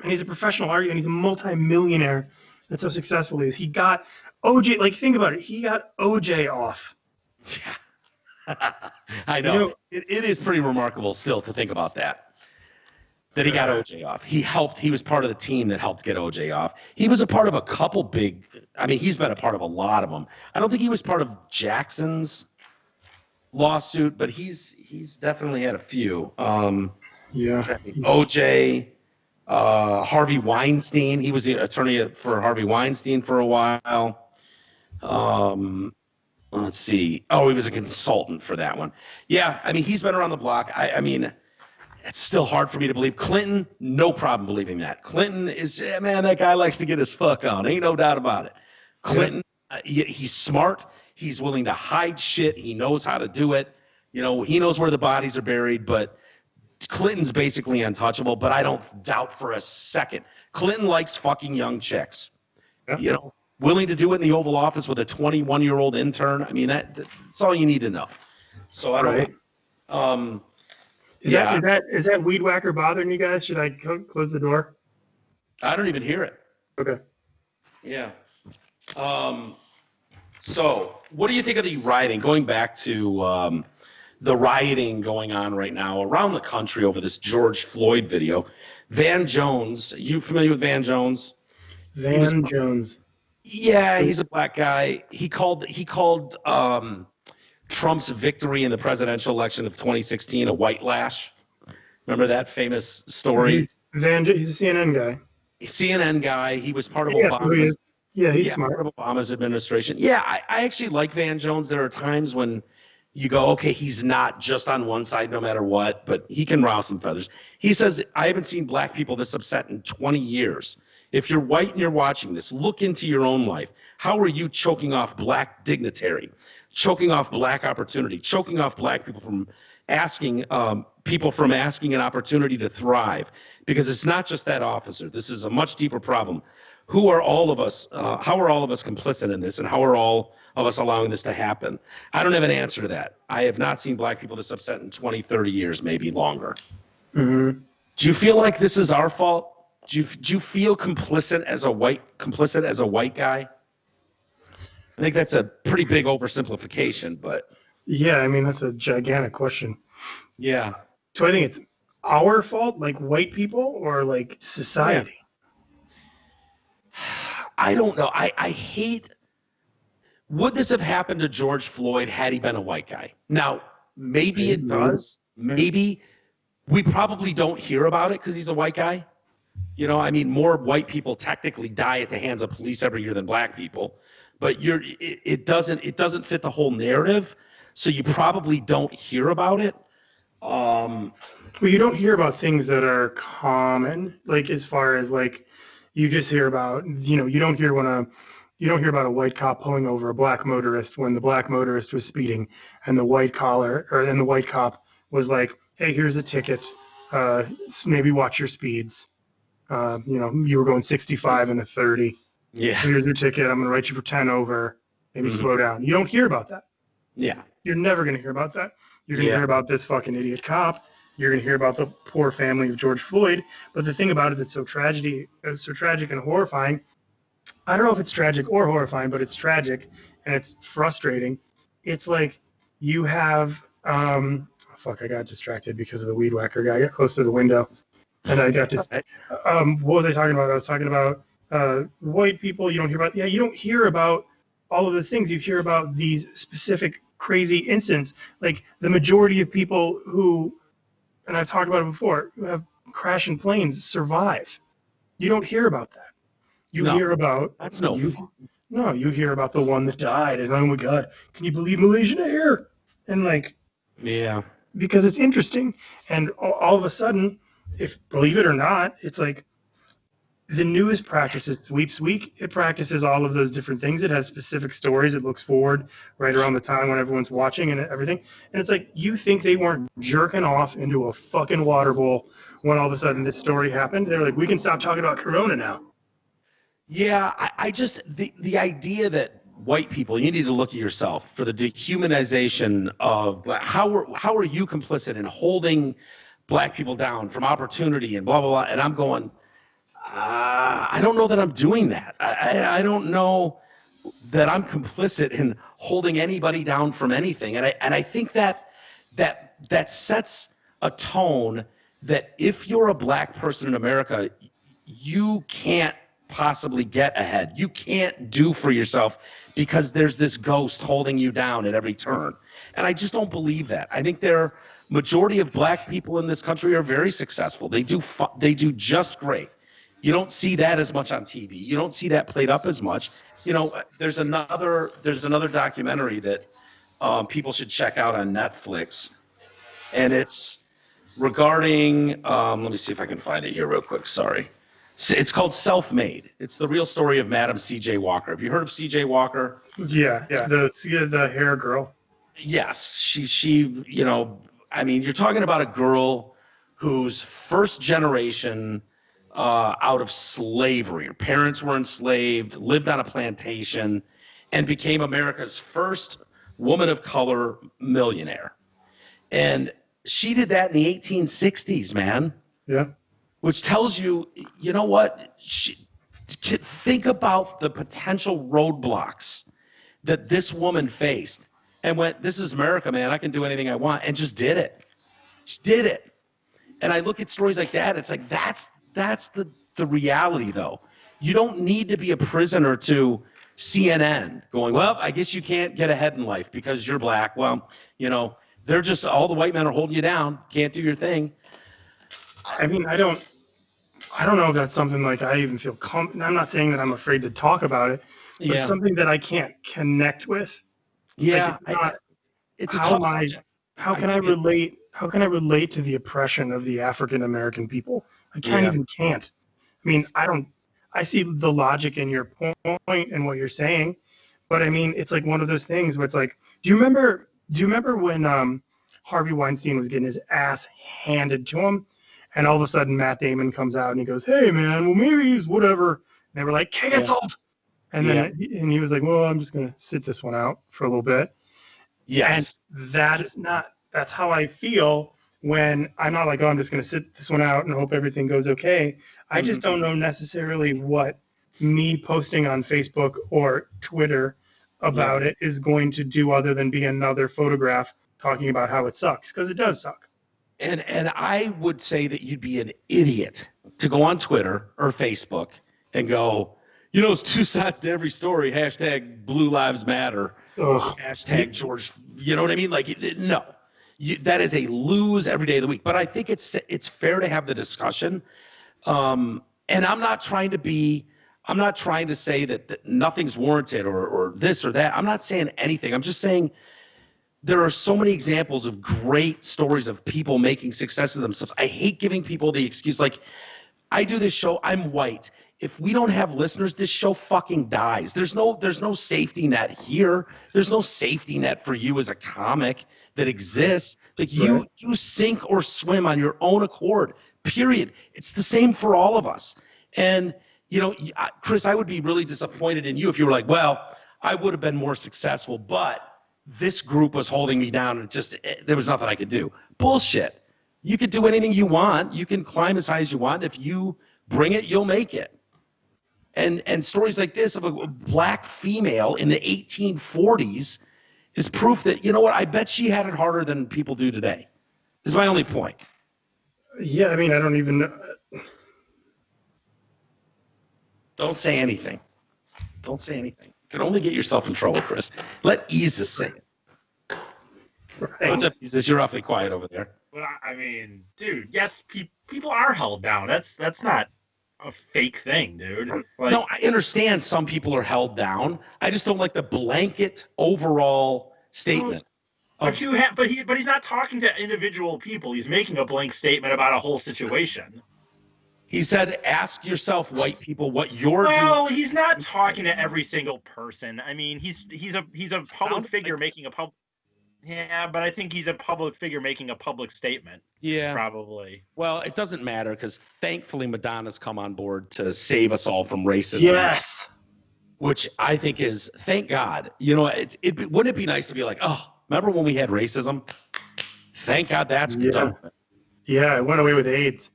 and he's a professional arguer, and he's a multi-millionaire. That's how successful he is. He got OJ, like, think about it. He got OJ off. Yeah. I know. It is pretty remarkable still to think about that he got OJ off. He was part of the team that helped get OJ off. He was a part of a couple he's been a part of a lot of them. I don't think he was part of Jackson's lawsuit, but he's definitely had a few. OJ, Harvey Weinstein. He was the attorney for Harvey Weinstein for a while. Let's see. Oh, he was a consultant for that one. Yeah, I mean, he's been around the block. I mean, it's still hard for me to believe. Clinton, no problem believing that. Clinton is, man, that guy likes to get his fuck on. Ain't no doubt about it. Clinton, he's smart. He's willing to hide shit. He knows how to do it. He knows where the bodies are buried, but Clinton's basically untouchable, but I don't doubt for a second. Clinton likes fucking young chicks. Yeah. Willing to do it in the Oval Office with a 21-year-old intern. I mean, that's all you need to know. So I don't know. Is that weed whacker bothering you guys? Should I close the door? I don't even hear it. Okay. Yeah. So what do you think of the rioting? Going back to the rioting going on right now around the country over this George Floyd video. Van Jones, you familiar with Van Jones? Van Jones. Yeah, he's a black guy. He called Trump's victory in the presidential election of 2016 a white lash. Remember that famous story? He's a CNN guy. CNN guy. He was part of Obama's. He's smart. Part of Obama's administration. Yeah, I actually like Van Jones. There are times when you go, okay, he's not just on one side no matter what, but he can rouse some feathers. He says, I haven't seen black people this upset in 20 years. If you're white and you're watching this, look into your own life. How are you choking off black dignitary, choking off black opportunity, choking off black people from asking an opportunity to thrive? Because it's not just that officer. This is a much deeper problem. Who are all of us? How are all of us complicit in this, and how are all of us allowing this to happen? I don't have an answer to that. I have not seen black people this upset in 20, 30 years, maybe longer. Mm-hmm. Do you feel like this is our fault? Do you feel complicit as a white guy? I think that's a pretty big oversimplification, but yeah, I mean, that's a gigantic question. Yeah. So I think it's our fault, like white people, or like society? Yeah. I don't know. I hate. Would this have happened to George Floyd had he been a white guy? Now, maybe it does. Maybe we probably don't hear about it because he's a white guy. I mean, more white people technically die at the hands of police every year than black people, but it doesn't fit the whole narrative, so you probably don't hear about it. Well, you don't hear about things that are common, like as far as like you just hear about, you don't hear about a white cop pulling over a black motorist when the black motorist was speeding, and the white cop was like, "Hey, here's a ticket. Maybe watch your speeds. You were going 65 and a 30. Yeah. Here's your ticket. I'm going to write you for 10 over. Maybe slow down." You don't hear about that. Yeah. You're never going to hear about that. You're going to hear about this fucking idiot cop, you're going to hear about the poor family of George Floyd. But the thing about it that's so tragic and horrifying, I don't know if it's tragic or horrifying, but it's tragic and it's frustrating. It's like you have, I got distracted because of the weed whacker guy. I got close to the window and I got what was I talking about? I was talking about white people. You don't hear about all of those things. You hear about these specific crazy incidents. Like the majority of people who, and I've talked about it before, who have crashing planes survive. You don't hear about that. You hear about that's no fun. No, you hear about the one that died, and oh my God, can you believe Malaysian Air? And like, yeah, because it's interesting, and all of a sudden, if believe it or not, it's like the news practices Sweeps Week. It practices all of those different things. It has specific stories. It looks forward right around the time when everyone's watching and everything. And it's like, you think they weren't jerking off into a fucking water bowl when all of a sudden this story happened? They're like, we can stop talking about Corona now. Yeah, I just the idea that white people, you need to look at yourself for the dehumanization of how are you complicit in holding black people down from opportunity and blah blah blah. And I'm going, I don't know that I'm doing that. I don't know that I'm complicit in holding anybody down from anything. And I think that sets a tone that if you're a black person in America, you can't possibly get ahead. You can't do for yourself because there's this ghost holding you down at every turn. And I just don't believe that. I think majority of black people in this country are very successful. They do just great. You don't see that as much on TV. You don't see that played up as much. You know, there's another documentary that people should check out on Netflix, and it's regarding. Let me see if I can find it here real quick. Sorry. It's called Self-Made. It's the real story of Madam C.J. Walker. Have you heard of C.J. Walker? Yeah. The hair girl. Yes, she. You know, I mean, you're talking about a girl who's first generation out of slavery. Her parents were enslaved, lived on a plantation, and became America's first woman of color millionaire. And she did that in the 1860s, man. Yeah. Which tells you, you know what? Think about the potential roadblocks that this woman faced and went, this is America, man. I can do anything I want, and just did it. Just did it. And I look at stories like that. It's like, that's the reality, though. You don't need to be a prisoner to CNN going, well, I guess you can't get ahead in life because you're black. Well, you know, they're just, all the white men are holding you down. Can't do your thing. I mean, I don't know if that's something like I even feel I'm not saying that I'm afraid to talk about it, but it's something that I can't connect with. Yeah. Like it's a tough subject. How can I relate to the oppression of the African American people? I can't. I mean, I see the logic in your point and what you're saying, but I mean, it's like one of those things where it's like, do you remember when Harvey Weinstein was getting his ass handed to him? And all of a sudden, Matt Damon comes out and he goes, hey, man, well, maybe he's whatever. And they were like, canceled. Yeah. And then and he was like, well, I'm just going to sit this one out for a little bit. Yes. And that's how I feel when I'm not like, oh, I'm just going to sit this one out and hope everything goes okay. I just don't know necessarily what me posting on Facebook or Twitter about it is going to do other than be another photograph talking about how it sucks, because it does suck. And I would say that you'd be an idiot to go on Twitter or Facebook and go, you know, it's two sides to every story. Hashtag Blue Lives Matter. Ugh. Hashtag George. You know what I mean? Like, no, that is a lose every day of the week. But I think it's fair to have the discussion. And I'm not trying to say that nothing's warranted or this or that. I'm not saying anything. I'm just saying there are so many examples of great stories of people making success of themselves. I hate giving people the excuse, like, I do this show, I'm white. If we don't have listeners, this show fucking dies. There's no safety net here. There's no safety net for you as a comic that exists. Like, you sink or swim on your own accord, period. It's the same for all of us. And, you know, Chris, I would be really disappointed in you if you were like, well, I would have been more successful, but this group was holding me down and there was nothing I could do. Bullshit. You could do anything you want. You can climb as high as you want. If you bring it, you'll make it. And stories like this of a black female in the 1840s is proof that, you know what, I bet she had it harder than people do today. Is my only point. Yeah, I mean, I don't even know. Don't say anything. Don't say anything. You can only get yourself in trouble, Chris. Let Isis say it. Right. What's up, Isis? You're awfully quiet over there. Well, I mean, dude, yes, people are held down. That's not a fake thing, dude. Like, No, I understand some people are held down. I just don't like the blanket overall statement. but he's not talking to individual people. He's making a blank statement about a whole situation. He said, ask yourself, white people, what you're Well, doing. he's not talking to every single person. I mean, he's a public figure making a public. Yeah, but I think he's a public figure making a public statement. Yeah. Probably. Well, it doesn't matter because thankfully Madonna's come on board to save us all from racism. Yes. Which I think is, thank God. You know, wouldn't it be nice to be like, oh, remember when we had racism? Thank God that's done. Yeah, it went away with AIDS.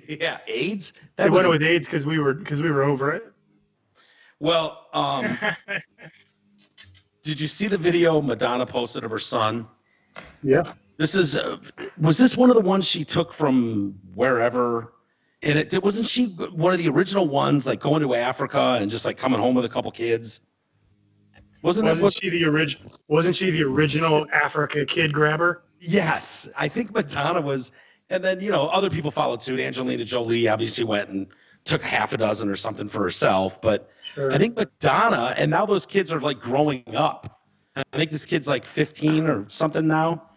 Yeah, AIDS. It went away with AIDS because we were over it. Well, did you see the video Madonna posted of her son? Yeah. This is was this one of the ones she took from wherever? And wasn't she one of the original ones, like going to Africa and just like coming home with a couple kids? Wasn't she the original Africa kid grabber? Yes, I think Madonna was, and then other people followed suit. Angelina Jolie obviously went and took half a dozen or something for herself, but Sure. I think Madonna, and now those kids are like growing up. I think this kid's like 15 or something now,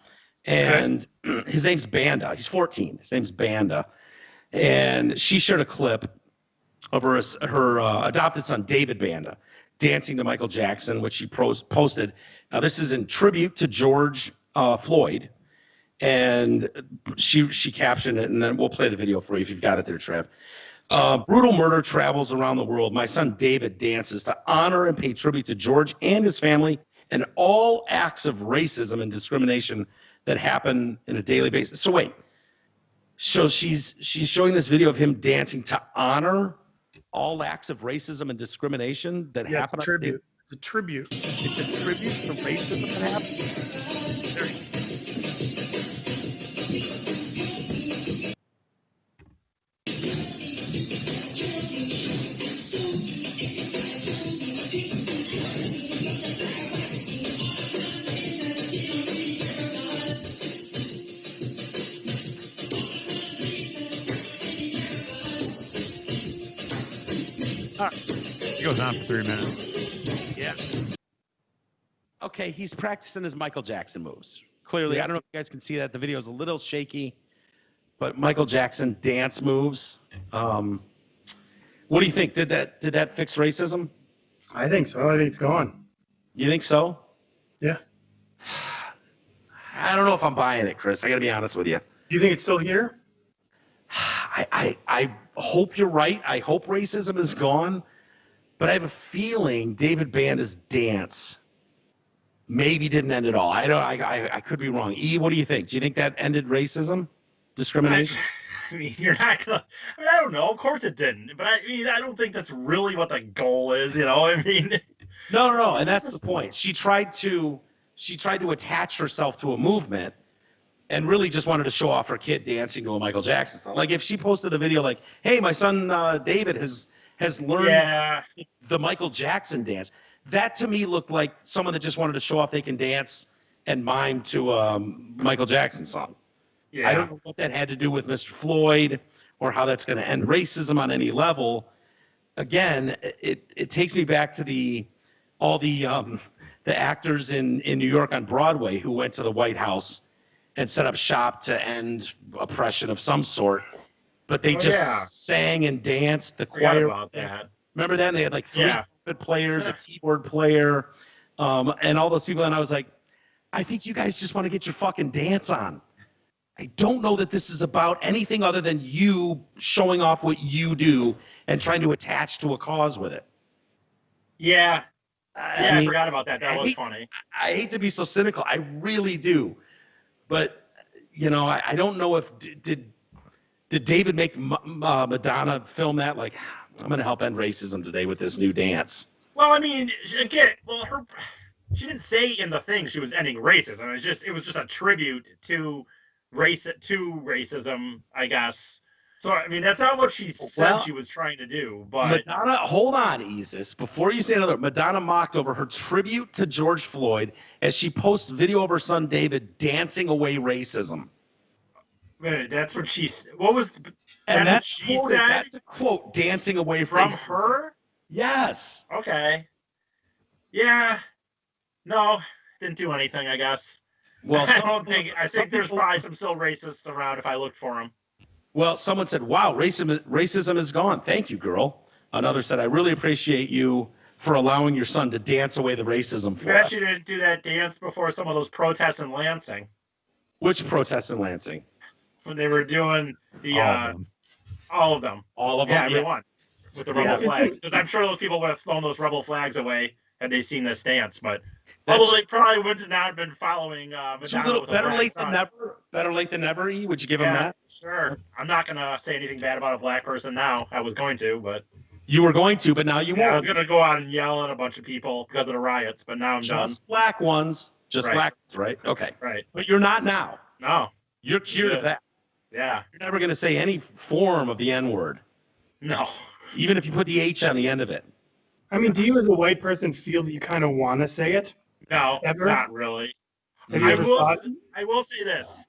and his name's Banda. He's 14. His name's Banda, and she shared a clip of her adopted son David Banda dancing to Michael Jackson, which she posted. Now this is in tribute to George Floyd, and she captioned it, and then we'll play the video for you if you've got it there, Trev. Brutal murder travels around the world. My son David dances to honor and pay tribute to George and his family and all acts of racism and discrimination that happen in a daily basis. So wait, so she's showing this video of him dancing to honor all acts of racism and discrimination that happen. It's a tribute. It's a tribute. It's a tribute to racism that happens. It goes on for 3 minutes. Yeah. Okay, he's practicing his Michael Jackson moves. Clearly, I don't know if you guys can see that. The video is a little shaky, but Michael Jackson dance moves. What do you think? Did that fix racism? I think so. I think it's gone. You think so? Yeah. I don't know if I'm buying it, Chris. I got to be honest with you. Do you think it's still here? I hope you're right. I hope racism is gone, but I have a feeling David Banda's dance maybe didn't end at all. I could be wrong. E, what do you think? Do you think that ended racism, discrimination? I mean, you're not gonna. I mean, I don't know. Of course it didn't. But I mean, I don't think that's really what the goal is. I mean. No, and that's the point. She tried to attach herself to a movement, and really just wanted to show off her kid dancing to a Michael Jackson song. Like if she posted a video like, "Hey, my son David has learned the Michael Jackson dance," that to me looked like someone that just wanted to show off they can dance and mime to a Michael Jackson song. Yeah. I don't know what that had to do with Mr. Floyd or how that's going to end racism on any level. Again, it takes me back to all the actors in New York on Broadway who went to the White House and set up shop to end oppression of some sort, but they sang and danced. The choir. About that. Remember that? And they had like 3 trumpet players, a keyboard player, and all those people. And I was like, I think you guys just want to get your fucking dance on. I don't know that this is about anything other than you showing off what you do and trying to attach to a cause with it. Yeah. I forgot about that. That was funny. I hate to be so cynical. I really do. But, I don't know if did David make Madonna film that? Like, I'm going to help end racism today with this new dance. Well, I mean, again, she didn't say in the thing she was ending racism. It was just a tribute to racism, I guess. So I mean, that's not what she said she was trying to do. But Madonna, hold on, Isis. Before you say another, Madonna mocked over her tribute to George Floyd as she posts video of her son David dancing away racism. Man, that's what she. What was? And that's she said. That's a quote, dancing away from racism. Her. Yes. Okay. Yeah. No, didn't do anything, I guess. Well, I think there's probably some still racists around if I look for them. Well, someone said, wow, racism is gone. Thank you, girl. Another said, I really appreciate you for allowing your son to dance away the racism for us. You didn't do that dance before some of those protests in Lansing. Which protests in Lansing? When they were doing the all of them. All of them? Yeah, everyone. With the rebel flags. Because I'm sure those people would have thrown those rebel flags away had they seen this dance. But although they probably would not have been following Madonna with better late than never. Better late than never. Would you give him that? Sure. I'm not gonna say anything bad about a black person now. I was going to, but you were going to, but now you won't. I was gonna go out and yell at a bunch of people because of the riots, but now I'm done. Just black ones. Just black ones, right? Okay. Right. But you're not now. No. You're cured of that. Yeah. You're never gonna say any form of the N-word. No. Even if you put the H on the end of it. I mean, do you as a white person feel that you kind of want to say it? No, ever? Not really. I will say this.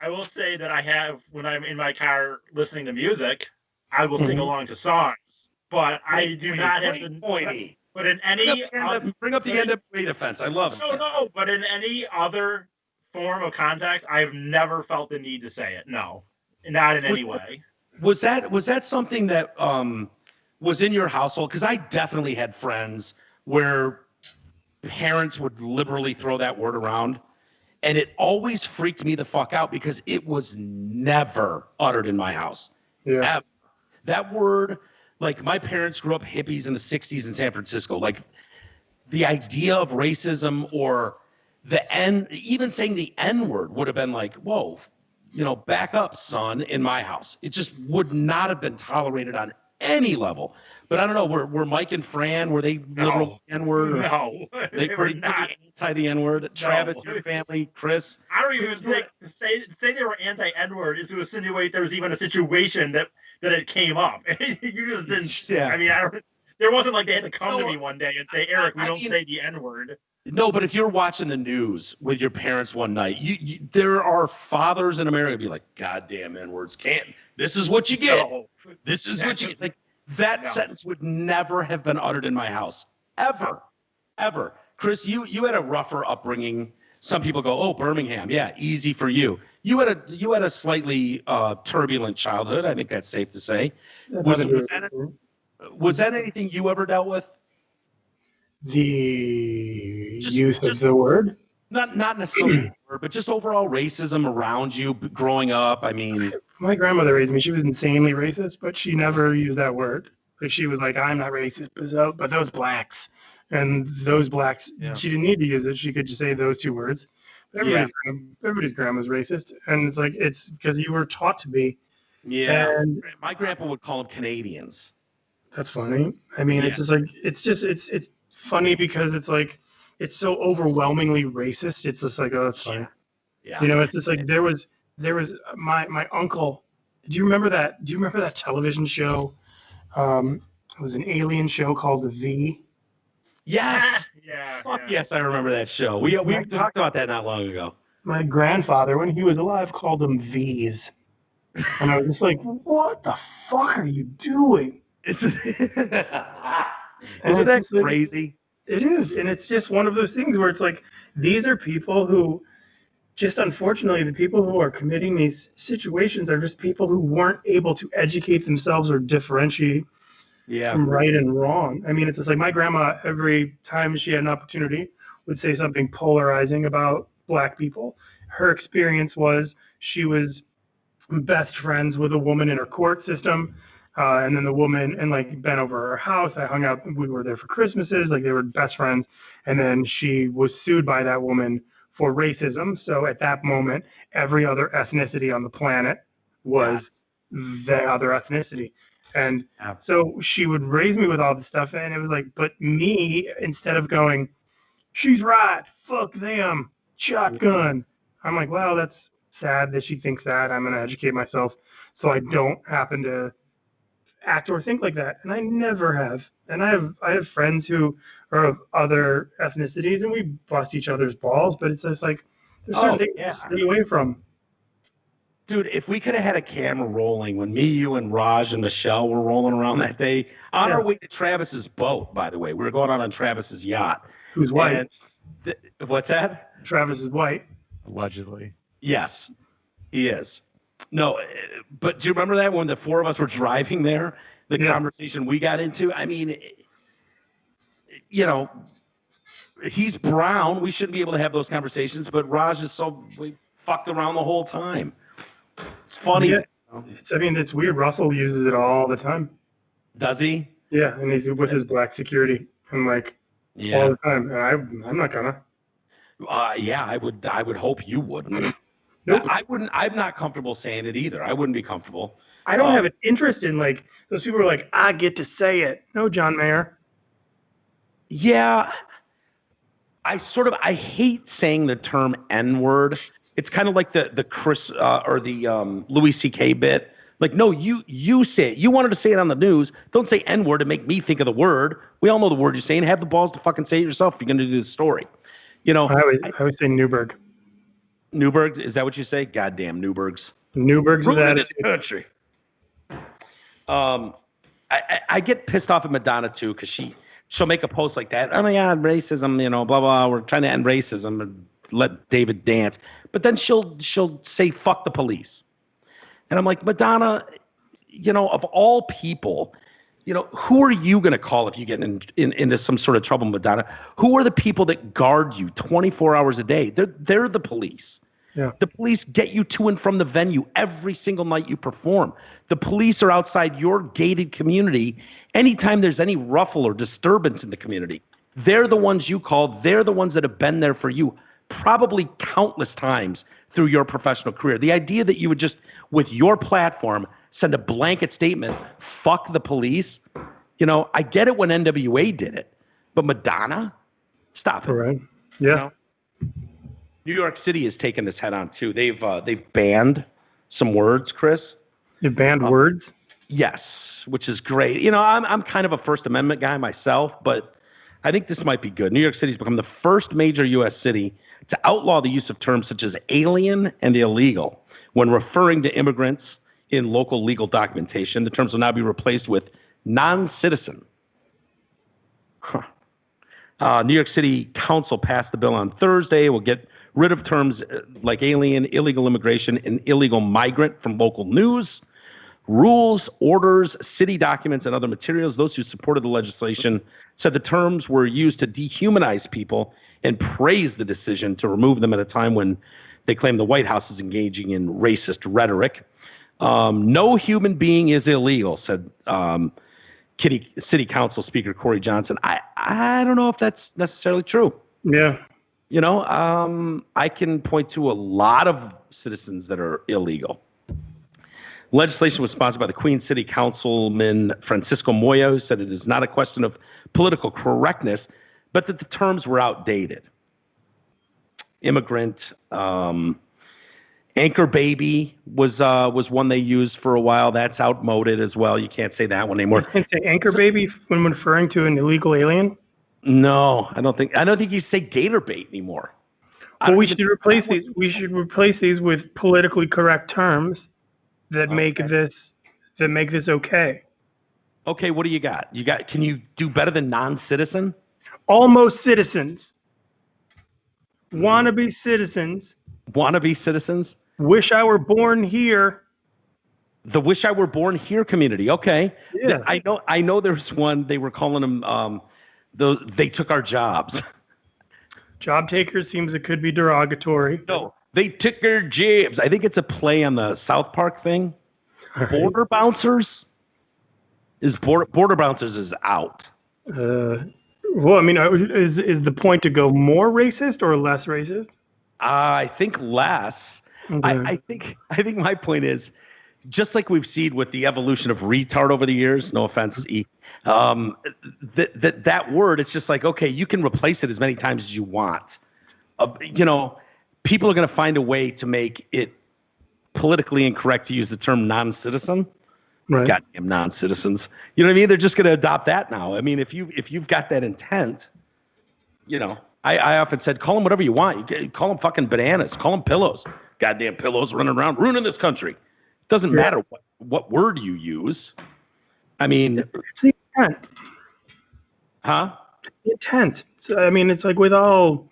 I will say that I have, when I'm in my car listening to music, I will sing along to songs. But I do not have the pointy. But in any bring up the NWA defense. I love it. No. But in any other form of context, I've never felt the need to say it. No, not in any way. Was that something that was in your household? Because I definitely had friends where parents would liberally throw that word around, and it always freaked me the fuck out because it was never uttered in my house. Yeah. That word, like, my parents grew up hippies in the 60s in San Francisco. Like, the idea of racism or even saying the N word would have been like, whoa, back up, son, in my house. It just would not have been tolerated on any level. But I don't know, were Mike and Fran, were they liberal N-word? No, they were not anti the N-word. Travis, your family, Chris. I don't even think say they were anti N-word is to insinuate there was even a situation that it came up. You just didn't. Yeah. I mean, there wasn't like they had to come to me one day and say, Eric, we don't say the N-word. No, but if you're watching the news with your parents one night, there are fathers in America be like, goddamn N-words can't. This is what you get. No. This is what you get. Like, that sentence would never have been uttered in my house, ever. Chris, you had a rougher upbringing. Some people go, "Oh, Birmingham, yeah, easy for you." You had a slightly turbulent childhood. I think that's safe to say. Was that anything you ever dealt with? The use of the word? Not necessarily the word, but just overall racism around you growing up. I mean, my grandmother raised me. She was insanely racist, but she never used that word. Like, she was like, I'm not racist, but those blacks. And those blacks, she didn't need to use it. She could just say those two words. Everybody's grandma's racist. And it's because you were taught to be. Yeah. And my grandpa would call them Canadians. That's funny. I mean, it's it's funny because it's like, it's so overwhelmingly racist. It's just like, oh, that's funny. Yeah. It's just like there was my uncle. Do you remember that television show? It was an alien show called The V. Yes. Yes, I remember that show. We talked about that not long ago. My grandfather, when he was alive, called them V's. And I was just like, what the fuck are you doing? Isn't that crazy? It is. And it's just one of those things where it's like, these are people who, just unfortunately, the people who are committing these situations are just people who weren't able to educate themselves or differentiate from right and wrong. I mean, it's just like my grandma, every time she had an opportunity, would say something polarizing about black people. Her experience was she was best friends with a woman in her court system. And then the woman, and like, been over her house. I hung out. We were there for Christmases. Like, they were best friends. And then she was sued by that woman for racism. So at that moment, every other ethnicity on the planet was the other ethnicity. And so she would raise me with all this stuff. And it was like, but me, instead of going, she's right, fuck them, shotgun. I'm like, well, that's sad that she thinks that. I'm going to educate myself so I don't happen to act or think like that. And I never have. And I have friends who are of other ethnicities, and we bust each other's balls, but it's just like, there's certain things to stay away from. Dude, if we could have had a camera rolling when me, you, and Raj and Michelle were rolling around that day on our way to Travis's boat, by the way. We were going out on Travis's yacht. Who's white? What's that? Travis is white. Allegedly. Yes, he is. No, but do you remember that when the four of us were driving there? The conversation we got into? I mean, you know, he's brown. We shouldn't be able to have those conversations, but Raj is we fucked around the whole time. It's funny. Yeah. It's weird. Russell uses it all the time. Does he? Yeah, and he's with his black security. I'm like, all the time. I'm not gonna. I would hope you wouldn't. Nope. I wouldn't. I'm not comfortable saying it either. I wouldn't be comfortable. I don't have an interest in, like, those people are like, I get to say it. No, John Mayer. Yeah. I hate saying the term N-word. It's kind of like the Chris or the Louis C.K. bit. Like, no, you say it. You wanted to say it on the news. Don't say N-word and make me think of the word. We all know the word you're saying. Have the balls to fucking say it yourself if you're going to do the story. You know, I always say Newberg. Newberg, is that what you say? Goddamn Newbergs. Newberg's ruling this country. I get pissed off at Madonna too because she'll make a post like that. Oh my God, racism, you know, blah blah. We're trying to end racism and let David dance. But then she'll say fuck the police, and I'm like, Madonna, you know, of all people, you know, who are you going to call if you get into some sort of trouble, Madonna? Who are the people that guard you 24 hours a day? They're the police. Yeah. The police get you to and from the venue every single night you perform. The police are outside your gated community anytime there's any ruffle or disturbance in the community. They're the ones you call. They're the ones that have been there for you probably countless times through your professional career. The idea that you would just, with your platform, send a blanket statement, fuck the police. You know, I get it when NWA did it, but Madonna, stop it. All right. Yeah. You know? New York City has taken this head on too. They've banned some words, Chris. You banned words? Yes, which is great. You know, I'm kind of a First Amendment guy myself, but I think this might be good. New York City's become the first major U.S. city to outlaw the use of terms such as alien and illegal when referring to immigrants in local legal documentation. The terms will now be replaced with non-citizen. New York City Council passed the bill on Thursday. It will get rid of terms like alien, illegal immigration, and illegal migrant from local news, rules, orders, city documents, and other materials. Those who supported the legislation said the terms were used to dehumanize people and praised the decision to remove them at a time when they claim the White House is engaging in racist rhetoric. No human being is illegal, said City Council Speaker Corey Johnson. I don't know if that's necessarily true. Yeah. You know, I can point to a lot of citizens that are illegal. Legislation was sponsored by the Queen City Councilman Francisco Moya, who said it is not a question of political correctness, but that the terms were outdated. Immigrant, anchor baby was one they used for a while. That's outmoded as well. You can't say that one anymore. You can't say anchor baby when referring to an illegal alien? No, I don't think you say gator bait anymore. Well, we should replace these. We should replace these with politically correct terms that make this okay. Okay, what do you got? Can you do better than non-citizen? Almost citizens. Wannabe citizens. Wannabe citizens? Wish I were born here. The wish I were born here community. Okay. Yeah. I know there's one, they were calling them they took our jobs. Job takers seems it could be derogatory. No, they took our jobs. I think it's a play on the South Park thing. Border bouncers? Border bouncers is out. Well, I mean, is the point to go more racist or less racist? I think less. Okay. I think my point is, just like we've seen with the evolution of retard over the years, no offense, that word, it's just like, okay, you can replace it as many times as you want. People are going to find a way to make it politically incorrect to use the term non-citizen. Right. Goddamn non-citizens. You know what I mean? They're just going to adopt that now. I mean, if you've got that intent, I often said, call them whatever you want. You call them fucking bananas. Call them pillows. Goddamn pillows running around ruining this country. It doesn't matter what word you use. I mean, it's the intent. Huh? The intent. So, I mean, it's like with all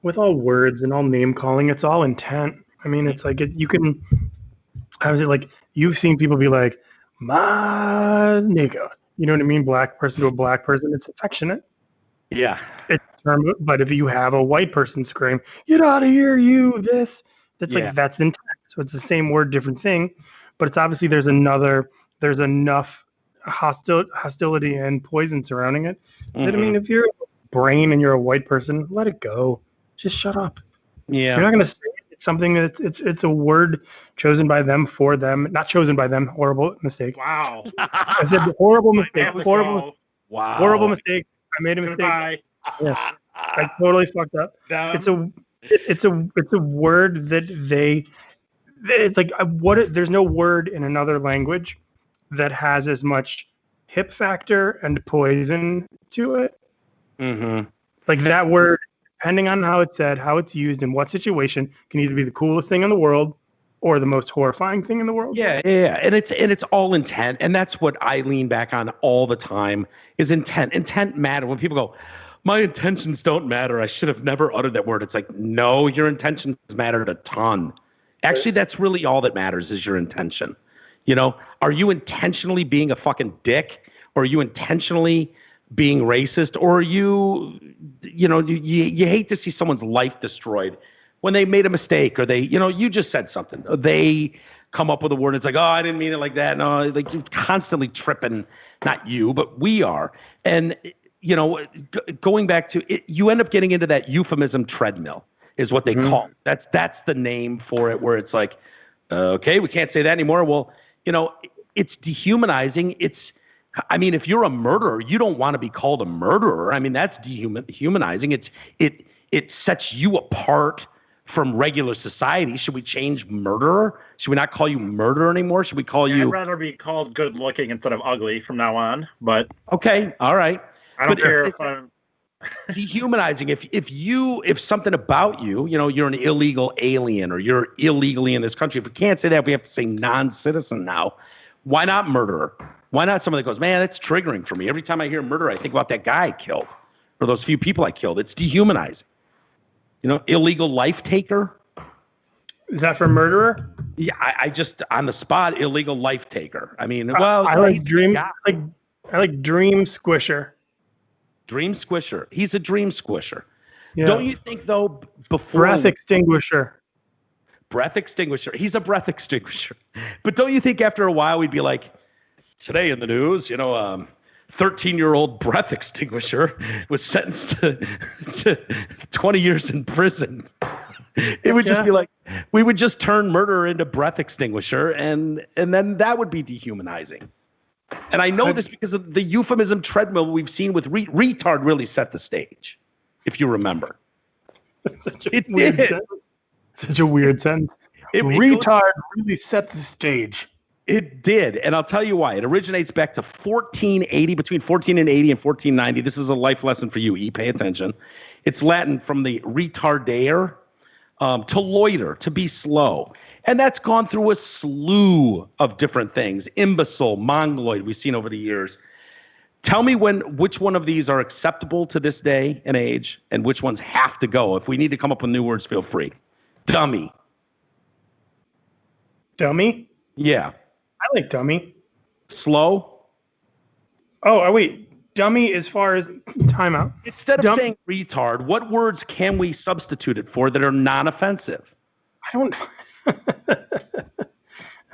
words and all name calling, it's all intent. I mean, it's like you can. I was like, you've seen people be like, "My nigga," you know what I mean? Black person to a black person, it's affectionate. Yeah. But if you have a white person scream, "Get out of here, you this," that's like that's intent. So it's the same word, different thing, but it's obviously there's enough hostility and poison surrounding it. That, I mean, if you're a brain and you're a white person, let it go. Just shut up. Yeah. You're not going to say it. It's something that it's a word chosen by them for them, not chosen by them. Horrible mistake. Wow. I said horrible mistake. Wow. Horrible mistake. I made a mistake. Goodbye. Yeah. I totally fucked up. Dumb. It's a word that it's like there's no word in another language that has as much hip factor and poison to it. Mm-hmm. Like that word, depending on how it's said, how it's used, in what situation, can either be the coolest thing in the world or the most horrifying thing in the world. Yeah. And it's all intent. And that's what I lean back on all the time is intent. Intent matter. When people go, my intentions don't matter, I should have never uttered that word. It's like, no, your intentions mattered a ton. Actually, that's really all that matters is your intention. Are you intentionally being a fucking dick? Or are you intentionally being racist? Or are you hate to see someone's life destroyed when they made a mistake, or they, you just said something. They come up with a word. And it's like, oh, I didn't mean it like that. No, like you're constantly tripping, not you, but we are. And, going back to it, you end up getting into that euphemism treadmill is what they call it. That's the name for it, where it's like, okay, we can't say that anymore. Well, it's dehumanizing. If you're a murderer, you don't want to be called a murderer. I mean, that's dehumanizing. It sets you apart from regular society. Should we change murderer? Should we not call you murderer anymore? Should we call you? I'd rather be called good looking instead of ugly from now on. But okay, all right. I don't care if I'm dehumanizing. If something about you, you're an illegal alien or you're illegally in this country. If we can't say that, we have to say non-citizen now. Why not murderer? Why not someone that goes, man, that's triggering for me. Every time I hear murder, I think about that guy I killed or those few people I killed. It's dehumanizing. Illegal life taker. Is that for murderer? Yeah, I just on the spot, illegal life taker. I mean, I like dream. I like dream squisher. Dream squisher. He's a dream squisher. Yeah. Don't you think though? Before breath extinguisher. Breath extinguisher. He's a breath extinguisher. But don't you think after a while we'd be like, today in the news, 13-year-old breath extinguisher was sentenced to 20 years in prison. It would just be like, we would just turn murderer into breath extinguisher, and then that would be dehumanizing. And I know this because of the euphemism treadmill we've seen with retard really set the stage, if you remember. Such a weird sentence. Retard really set the stage. It did. And I'll tell you why. It originates back to 1480, between 1480 and 1490. This is a life lesson for you, pay attention. It's Latin from the retardere, to loiter, to be slow. And that's gone through a slew of different things. Imbecile, mongoloid, we've seen over the years. Tell me which one of these are acceptable to this day and age, and which ones have to go. If we need to come up with new words, feel free. Dummy. Dummy? Yeah. I like dummy. Slow? Oh, wait. Dummy as far as timeout. Instead of saying retard, what words can we substitute it for that are non-offensive? I don't know.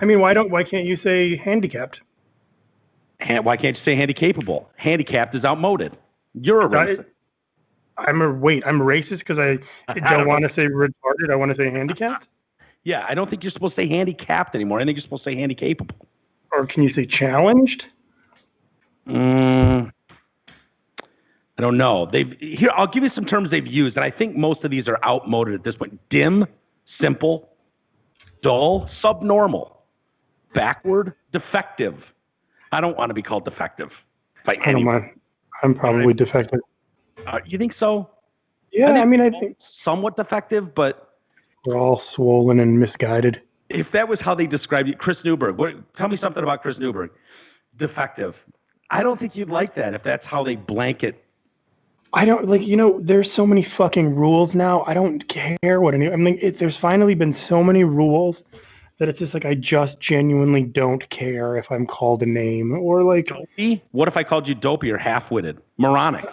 I mean, why can't you say handicapped? Why can't you say handicapable? Handicapped is outmoded. You're a racist. I'm racist because I don't want to say retarded. I want to say handicapped. Yeah, I don't think you're supposed to say handicapped anymore. I think you're supposed to say handicapable. Or can you say challenged? I don't know. I'll give you some terms they've used, and I think most of these are outmoded at this point. Dim, simple, dull, subnormal, backward, defective. I don't want to be called defective. I don't mind. I'm probably defective. You think so? Yeah, I think somewhat defective, but we're all swollen and misguided. If that was how they described you, Chris Newberg. Tell me something about Chris Newberg. Defective. I don't think you'd like that if that's how they blanket. I don't there's so many fucking rules now. I don't care what there's finally been so many rules that it's just like I just genuinely don't care if I'm called a name or like dopey. What if I called you dopey or half-witted, moronic,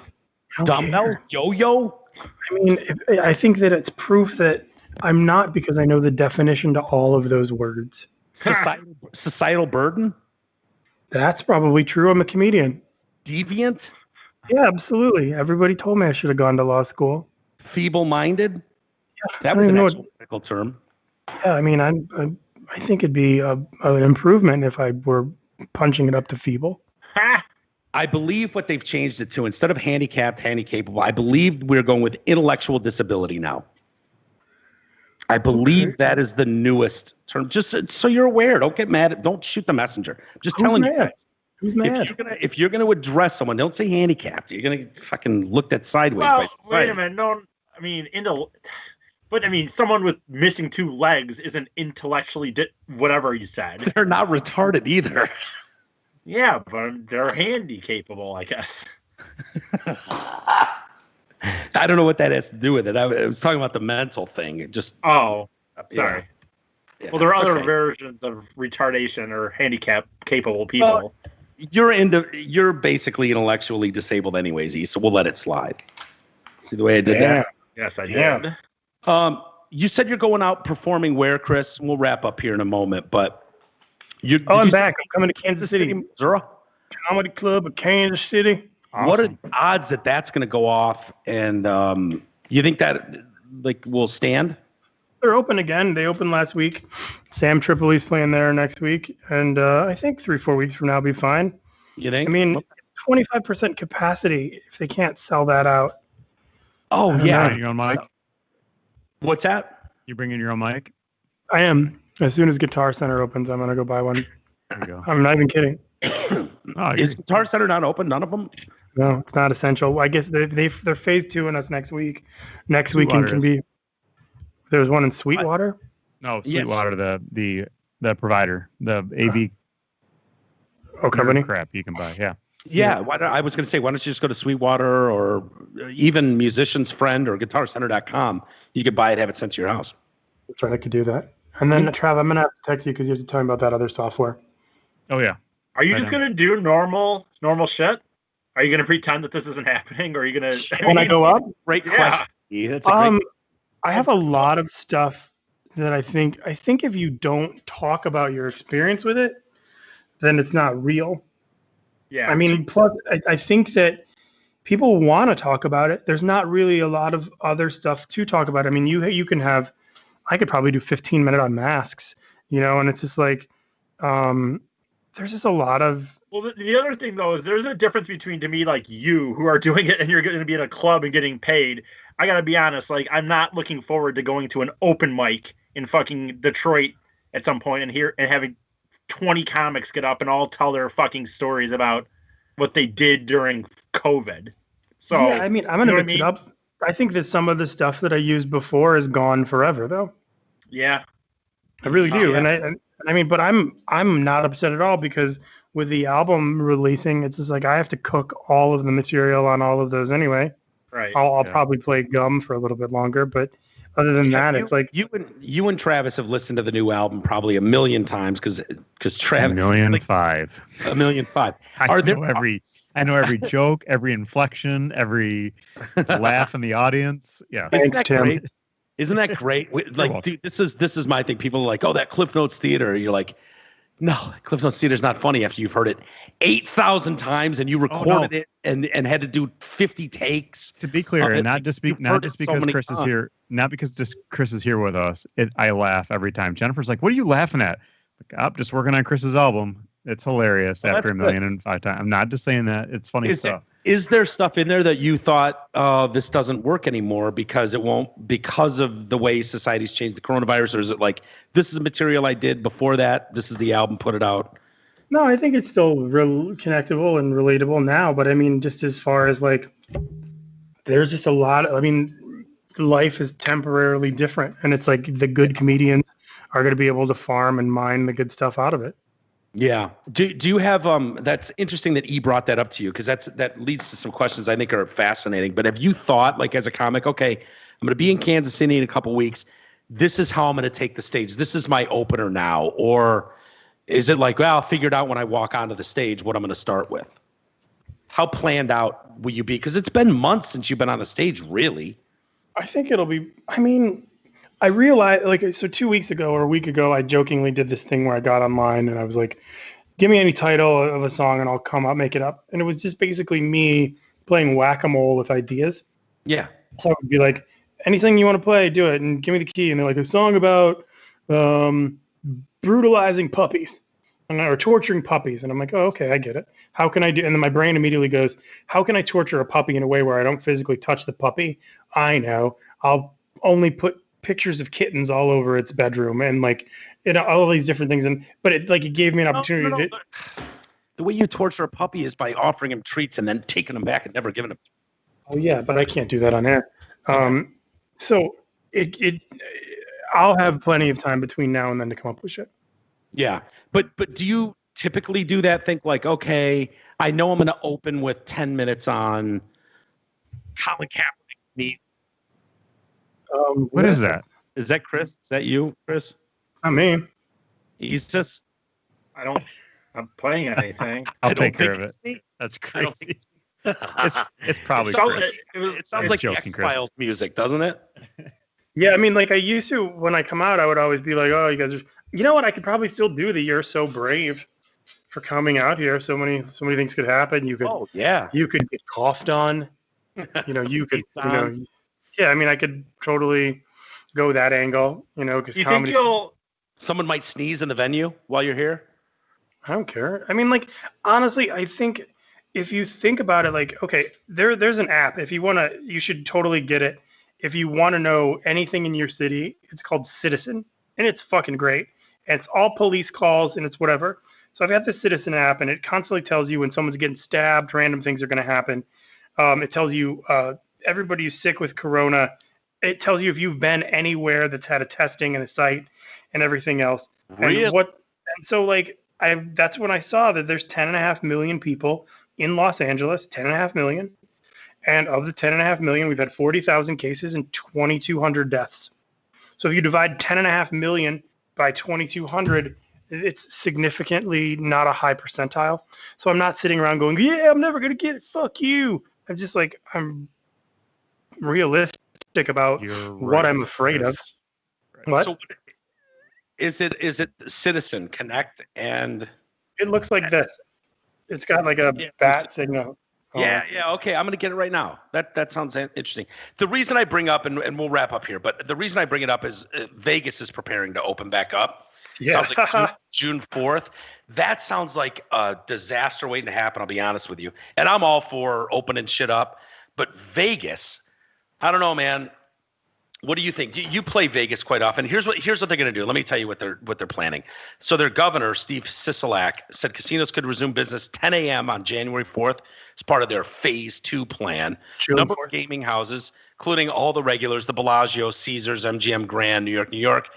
dumbbell, yo-yo? I think that it's proof that I'm not because I know the definition to all of those words. Societal burden. That's probably true. I'm a comedian. Deviant. Yeah, absolutely. Everybody told me I should have gone to law school. Feeble-minded. Yeah, that was an actual medical term. Yeah, I think it'd be an improvement if I were punching it up to feeble. I believe what they've changed it to, instead of handicapped, handicapable, I believe we're going with intellectual disability now. I believe that is the newest term. Just so you're aware, don't get mad. Don't shoot the messenger. I'm just telling you guys. Who's mad? If you're gonna address someone, don't say handicapped. You're gonna fucking looked at sideways by society. Wait a minute. No, someone with missing two legs isn't intellectually whatever you said. They're not retarded either. Yeah, but they're handy-capable, I guess. I don't know what that has to do with it. I was talking about the mental thing. Sorry. Yeah, well, there are other versions of retardation or handicap-capable people. Well, you're basically intellectually disabled anyways, E, so we'll let it slide. See the way I did that? Yes, I did. You said you're going out performing where, Chris? We'll wrap up here in a moment, but I'm back. I'm coming to Kansas City, Missouri. Comedy Club of Kansas City. Awesome. What are the odds that that's going to go off? And you think that will stand? They're open again. They opened last week. Sam Tripoli's playing there next week, and I think 3-4 weeks from now will be fine. You think? 25% capacity if they can't sell that out. Oh yeah, your own mic. What's that? You bringing your own mic? I am. As soon as Guitar Center opens, I'm gonna go buy one. There you go. I'm not even kidding. Is Guitar Center not open? None of them? No, it's not essential. I guess they're phase 2 in us next week. Next weekend can be. There's one in Sweetwater. No, Sweetwater, the provider, the AV company. Crap you can buy. Yeah. Yeah. I was going to say, why don't you just go to Sweetwater or even Musician's Friend or GuitarCenter.com? You could buy it, have it sent to your house. That's right. I could do that. And then, Trav, I'm going to have to text you because you have to tell me about that other software. Oh, yeah. Are you just going to do normal shit? Are you going to pretend that this isn't happening? Or are you going to... When I go up? Great question. Yeah, that's a great I have a lot of stuff that I think if you don't talk about your experience with it, then it's not real. Yeah. Plus, I think that people want to talk about it. There's not really a lot of other stuff to talk about. You can have... I could probably do 15-minute on masks, and it's just like, there's just a lot of. Well, the other thing though is there's a difference between, to me, like you who are doing it and you're going to be in a club and getting paid. I gotta be honest, like I'm not looking forward to going to an open mic in fucking Detroit at some point and having 20 comics get up and all tell their fucking stories about what they did during COVID. So yeah, I'm gonna mix it up. I think that some of the stuff that I used before is gone forever, though. Yeah, I really do, yeah. But I'm not upset at all because with the album releasing, it's just like I have to cook all of the material on all of those anyway. Right. I'll probably play gum for a little bit longer, but other than that, it's like you and Travis have listened to the new album probably 1 million times because Travis 1,000,005. 1,000,005. I know every joke, every inflection, every laugh in the audience. Yeah. Thanks, Tim. Great? Isn't that great? Dude, this is my thing. People are like, oh, that Cliff Notes Theater. You're like, No, Cliff Notes Theater is not funny after you've heard it 8,000 times and you recorded it and had to do 50 takes. To be clear, and not just because Chris is here, not because just Chris is here with us. I laugh every time. Jennifer's like, "What are you laughing at?" Like, I'm just working on Chris's album. It's hilarious after 1,005 times. I'm not just saying that. It's funny stuff. Is there stuff in there that you thought this doesn't work anymore because it won't, because of the way society's changed, the coronavirus, or is it like, this is material I did before that, this is the album, put it out? No, I think it's still connectable and relatable now. But I mean, just as far as like, there's just a lot. I mean, life is temporarily different, and it's like the good comedians are going to be able to farm and mine the good stuff out of it. Yeah. Do you have that's interesting that E brought that up to you, because that leads to some questions I think are fascinating. But have you thought, like, as a comic, okay, I'm going to be in Kansas City in a couple weeks. This is how I'm going to take the stage. This is my opener now. Or is it like, well, I'll figure it out when I walk onto the stage what I'm going to start with? How planned out will you be? Because it's been months since you've been on a stage, really. I think it'll be, I mean, I realized, like, so 2 weeks ago or a week ago, I jokingly did this thing where I got online and I was like, give me any title of a song and I'll make it up. And it was just basically me playing whack-a-mole with ideas. Yeah. So I would be like, anything you want to play, do it, and give me the key. And they're like, a song about brutalizing puppies or torturing puppies. And I'm like, oh, okay, I get it. How can I do? And then my brain immediately goes, how can I torture a puppy in a way where I don't physically touch the puppy? I know. I'll only put pictures of kittens all over its bedroom and like, you know, all of these different things. But it gave me an opportunity to. The way you torture a puppy is by offering him treats and then taking them back and never giving them. Oh yeah, but I can't do that on air. So I'll have plenty of time between now and then to come up with shit. Yeah, but do you typically do that? Think like, okay, I know I'm going to open with 10 minutes on Colin Kaepernick. What is that? Is that Chris? Is that you, Chris? Not me. Jesus. I'm playing anything. I'll take care of it. That's crazy. It's probably Chris. It sounds like X-Files music, doesn't it? Yeah, I mean, like I used to, when I come out, I would always be like, oh, you guys are, you know what? I could probably still do the "You're so brave" for coming out here. So many things could happen. You could, you could get coughed on. You know, you could, you know, yeah. I mean, I could totally go that angle. You know, because comedy. Someone might sneeze in the venue while you're here. I don't care. I mean, like, honestly, I think if you think about it, like, okay, there's an app. If you want to, you should totally get it. If you want to know anything in your city, it's called Citizen, and it's fucking great. And it's all police calls, and it's whatever. So I've got the Citizen app, and it constantly tells you when someone's getting stabbed, random things are going to happen. It tells you everybody who's sick with corona. It tells you if you've been anywhere that's had a testing and a site and everything else. Really? And so, like, that's when I saw that there's 10.5 million people in Los Angeles, 10.5 million. And of the 10.5 million, we've had 40,000 cases and 2,200 deaths. So if you divide 10.5 million by 2,200, it's significantly not a high percentile. So I'm not sitting around going, yeah, I'm never going to get it. Fuck you. I'm just like, I'm realistic about what I'm afraid of. What? So is it Citizen Connect? And it looks like this. It's got like a bat signal. Yeah. Okay, I'm going to get it right now. That sounds interesting. The reason I bring up, and we'll wrap up here, but the reason I bring it up is Vegas is preparing to open back up. Yeah. Sounds like June 4th. That sounds like a disaster waiting to happen, I'll be honest with you. And I'm all for opening shit up. But Vegas, I don't know, man. What do you think? You play Vegas quite often. Here's what they're going to do. Let me tell you what they're planning. So their governor, Steve Sisolak, said casinos could resume business 10 a.m. on January 4th as part of their Phase 2 plan. Number of gaming houses, including all the regulars, the Bellagio, Caesars, MGM Grand, New York,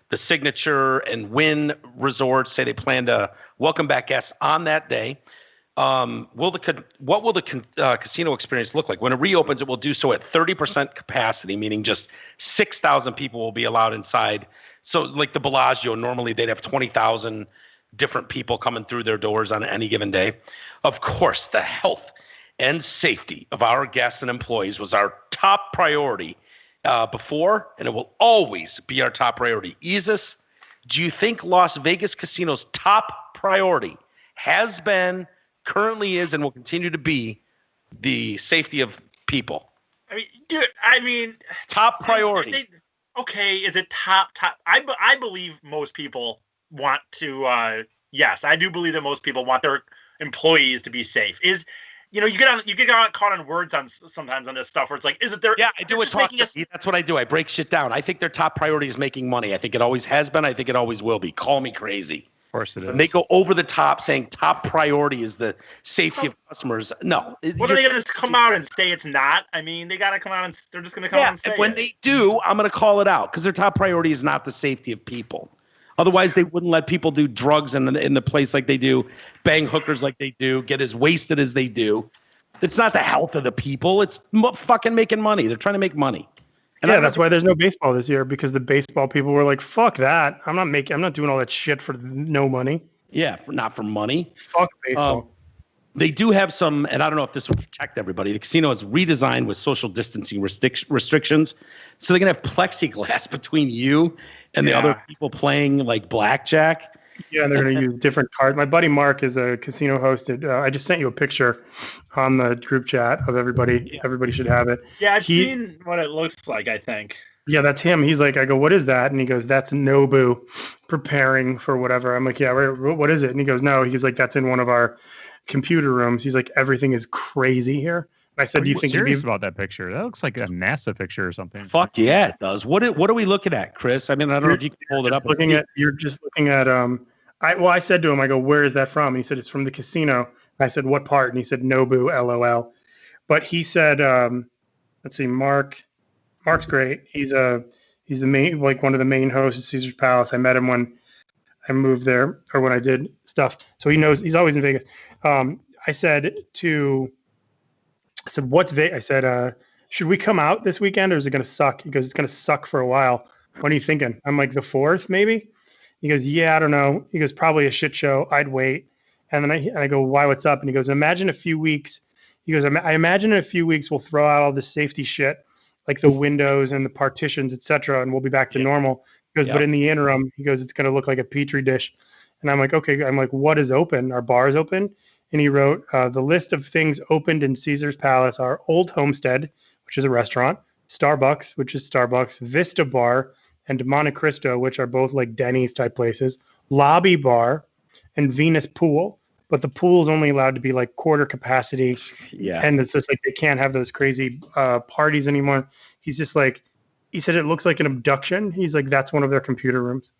the Signature and Wynn resorts say they plan to welcome back guests on that day. What will the casino experience look like? When it reopens, it will do so at 30% capacity, meaning just 6,000 people will be allowed inside. So like the Bellagio, normally they'd have 20,000 different people coming through their doors on any given day. Of course, the health and safety of our guests and employees was our top priority before, and it will always be our top priority. Isis Do you think Las Vegas casinos' top priority has been, currently is, and will continue to be the safety of people? I mean, top priority. Okay, is it top? I believe most people want to. Yes, I do believe that most people want their employees to be safe. You get caught on words sometimes on this stuff where it's like, is it their? Yeah, I do it. That's what I do. I break shit down. I think their top priority is making money. I think it always has been. I think it always will be. Call me crazy. Of course it is. And they go over the top saying top priority is the safety of customers. No. What are they going to just come out and say it's not? I mean, they got to come out and they're just going to come out and say when they do, I'm going to call it out because their top priority is not the safety of people. Otherwise, they wouldn't let people do drugs in the place like they do, bang hookers like they do, get as wasted as they do. It's not the health of the people. It's fucking making money. They're trying to make money. And that's why there's no baseball this year, because the baseball people were like, fuck that. I'm not doing all that shit for no money. Yeah, not for money. Fuck baseball. They do have some, and I don't know if this would protect everybody. The casino is redesigned with social distancing restrictions. So they're going to have plexiglass between you and the other people playing like blackjack. Yeah, and they're going to use different cards. My buddy Mark is a casino hosted. I just sent you a picture on the group chat of everybody. Yeah. Everybody should have it. Yeah, I've seen what it looks like, I think. Yeah, that's him. He's like, I go, what is that? And he goes, that's Nobu preparing for whatever. I'm like, yeah, what is it? And he goes, no. He's like, that's in one of our computer rooms. He's like, everything is crazy here. And I said, do you think serious about that picture? That looks like a NASA picture or something. Fuck yeah, it does. What are we looking at, Chris? I mean, I don't know if you can hold it up. You're just looking at I said to him, I go, where is that from? And he said, it's from the casino. I said, what part? And he said, Nobu, LOL. But he said, let's see, Mark's great. He's the main, like one of the main hosts at Caesar's Palace. I met him when I moved there or when I did stuff. So he knows, he's always in Vegas. I said, what's Vegas? I said, should we come out this weekend or is it going to suck? He goes, it's going to suck for a while. What are you thinking? I'm like, the 4th, maybe? He goes, yeah, I don't know. He goes, probably a shit show. I'd wait. And then I go, why, what's up? And he goes, imagine a few weeks. He goes, I imagine in a few weeks we'll throw out all this safety shit, like the windows and the partitions, et cetera, and we'll be back to normal. He goes, but in the interim, he goes, it's going to look like a petri dish. And I'm like, okay. I'm like, what is open? Are bars open? And he wrote, the list of things opened in Caesar's Palace are Old Homestead, which is a restaurant, Starbucks, which is Starbucks, Vista Bar, and Monte Cristo, which are both like Denny's type places, Lobby Bar, and Venus Pool. But the pool is only allowed to be like quarter capacity. Yeah. And it's just like they can't have those crazy parties anymore. He's just like, he said it looks like an abduction. He's like, that's one of their computer rooms.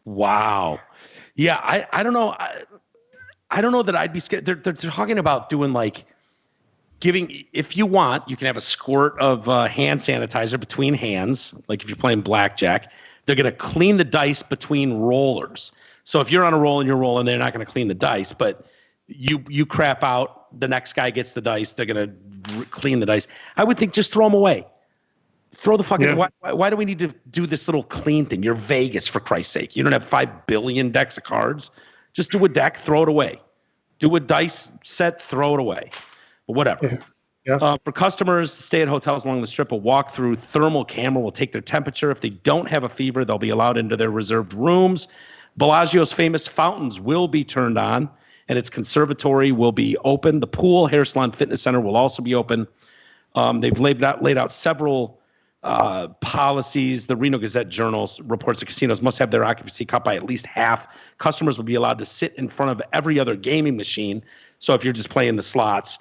Wow. Yeah, I don't know. I don't know that I'd be scared. They're talking about doing like giving, if you want, you can have a squirt of hand sanitizer between hands. Like if you're playing blackjack, they're going to clean the dice between rollers. So if you're on a roll and you're rolling, they're not going to clean the dice, but you crap out, the next guy gets the dice, they're going to clean the dice. I would think just throw them away. Throw the fucking, why do we need to do this little clean thing? You're Vegas, for Christ's sake. You don't have 5 billion decks of cards. Just do a deck, throw it away. Do a dice set, throw it away. But whatever. Yeah. For customers to stay at hotels along the strip, a walk-through thermal camera will take their temperature. If they don't have a fever, they'll be allowed into their reserved rooms. Bellagio's famous fountains will be turned on, and its conservatory will be open. The pool, hair salon, fitness center will also be open. They've laid out several policies. The Reno Gazette-Journal reports the casinos must have their occupancy cut by at least half. Customers will be allowed to sit in front of every other gaming machine. So if you're just playing the slots,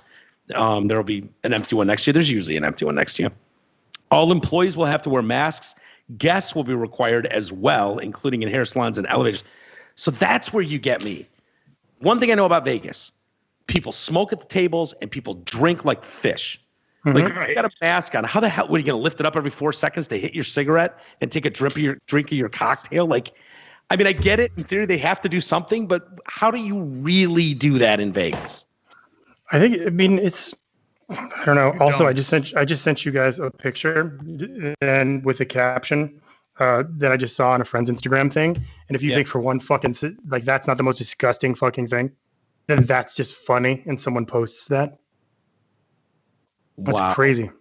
there will be an empty one next to you. There's usually an empty one next to you. All employees will have to wear masks. Guests will be required as well, including in hair salons and elevators. So that's where you get me. One thing I know about Vegas, people smoke at the tables and people drink like fish. Like, you got a mask on. How the hell, what, are you going to lift it up every 4 seconds to hit your cigarette and take a drink of your cocktail? Like, I mean, I get it. In theory, they have to do something, but how do you really do that in Vegas? I mean, it's, I don't know. Also, I just sent you guys a picture and with a caption that I just saw on a friend's Instagram thing. And if you think for one fucking, like, that's not the most disgusting fucking thing, then that's just funny. And someone posts that. That's crazy.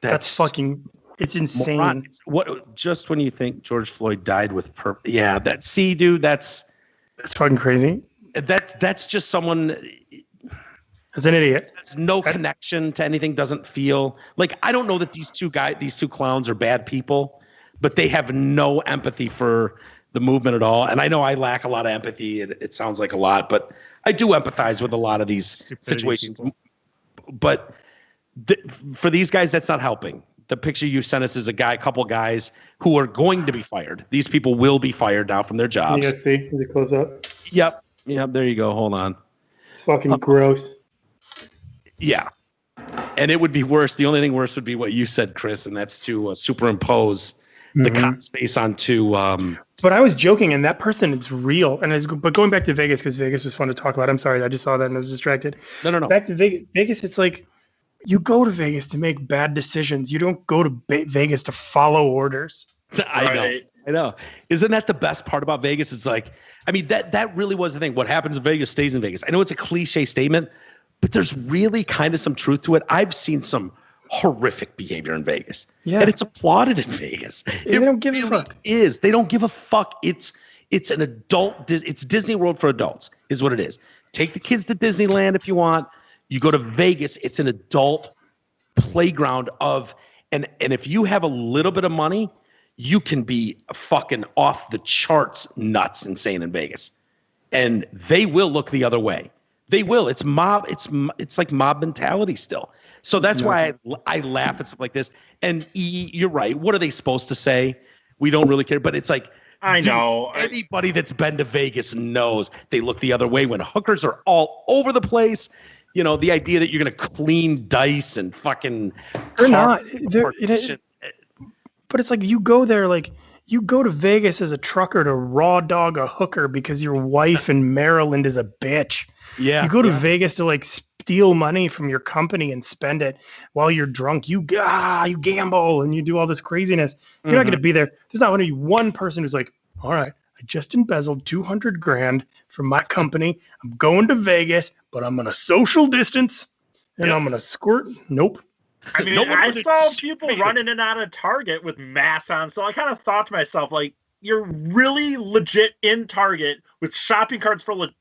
That's fucking It's insane. Moron. What? Just when you think George Floyd died with purpose. Yeah, dude, that's fucking crazy. That's just someone. As an idiot. Has no connection to anything, doesn't feel like, I don't know that these two clowns are bad people, but they have no empathy for the movement at all. And I know I lack a lot of empathy. It sounds like a lot, but I do empathize with a lot of these situations. People. But for these guys, that's not helping. The picture you sent us is a couple guys who are going to be fired. These people will be fired now from their jobs. You guys see? Is it close up? Yep. There you go. Hold on. It's fucking gross. Yeah. And it would be worse. The only thing worse would be what you said, Chris, and that's to superimpose the cop space onto. But I was joking, and that person is real. But going back to Vegas, because Vegas was fun to talk about. I'm sorry, I just saw that and I was distracted. No. Back to Vegas. Vegas, it's like you go to Vegas to make bad decisions. You don't go to Vegas to follow orders. I know. Isn't that the best part about Vegas? It's like, I mean, that really was the thing. What happens in Vegas stays in Vegas. I know it's a cliche statement, but there's really kind of some truth to it. I've seen some horrific behavior in Vegas. Yeah. And it's applauded in Vegas. They don't give a fuck. They don't give a fuck. It's an adult. It's Disney World for adults is what it is. Take the kids to Disneyland if you want. You go to Vegas. It's an adult playground and if you have a little bit of money, you can be fucking off the charts nuts insane in Vegas. And they will look the other way. They will. It's mob. It's like mob mentality still. So that's why I laugh at stuff like this. And you're right. What are they supposed to say? We don't really care. But it's like, I know anybody that's been to Vegas knows they look the other way when hookers are all over the place. The idea that you're going to clean dice and fucking. They're not. But it's like you go there like. You go to Vegas as a trucker to raw dog a hooker because your wife in Maryland is a bitch. Yeah. You go to Vegas to like steal money from your company and spend it while you're drunk. You gamble and you do all this craziness. You're not going to be there. There's not going to be one person who's like, all right, I just embezzled $200,000 from my company. I'm going to Vegas, but I'm going to social distance and I'm going to squirt. Nope. I mean, I saw people running in and out of Target with masks on, so I kind of thought to myself, like, you're really legit in Target with shopping carts full of,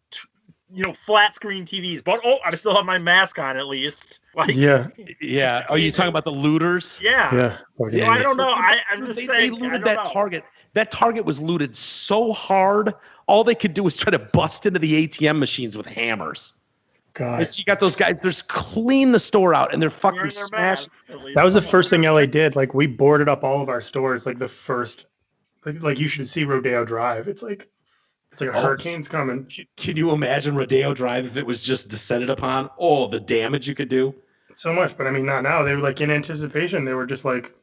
flat screen TVs, but I still have my mask on at least. Like, yeah. Are you talking about the looters? Yeah. Okay. So I don't know. I'm just saying. They looted that Target. That Target was looted so hard. All they could do was try to bust into the ATM machines with hammers. God. You got those guys, they're clean the store out and they're fucking smashing. That was the first thing LA did. Like we boarded up all of our stores. Like the first, like you should see Rodeo Drive. It's like a hurricane's coming. Can you imagine Rodeo Drive if it was just descended upon? Oh, the damage you could do. So much, but I mean, not now. They were like in anticipation. They were just like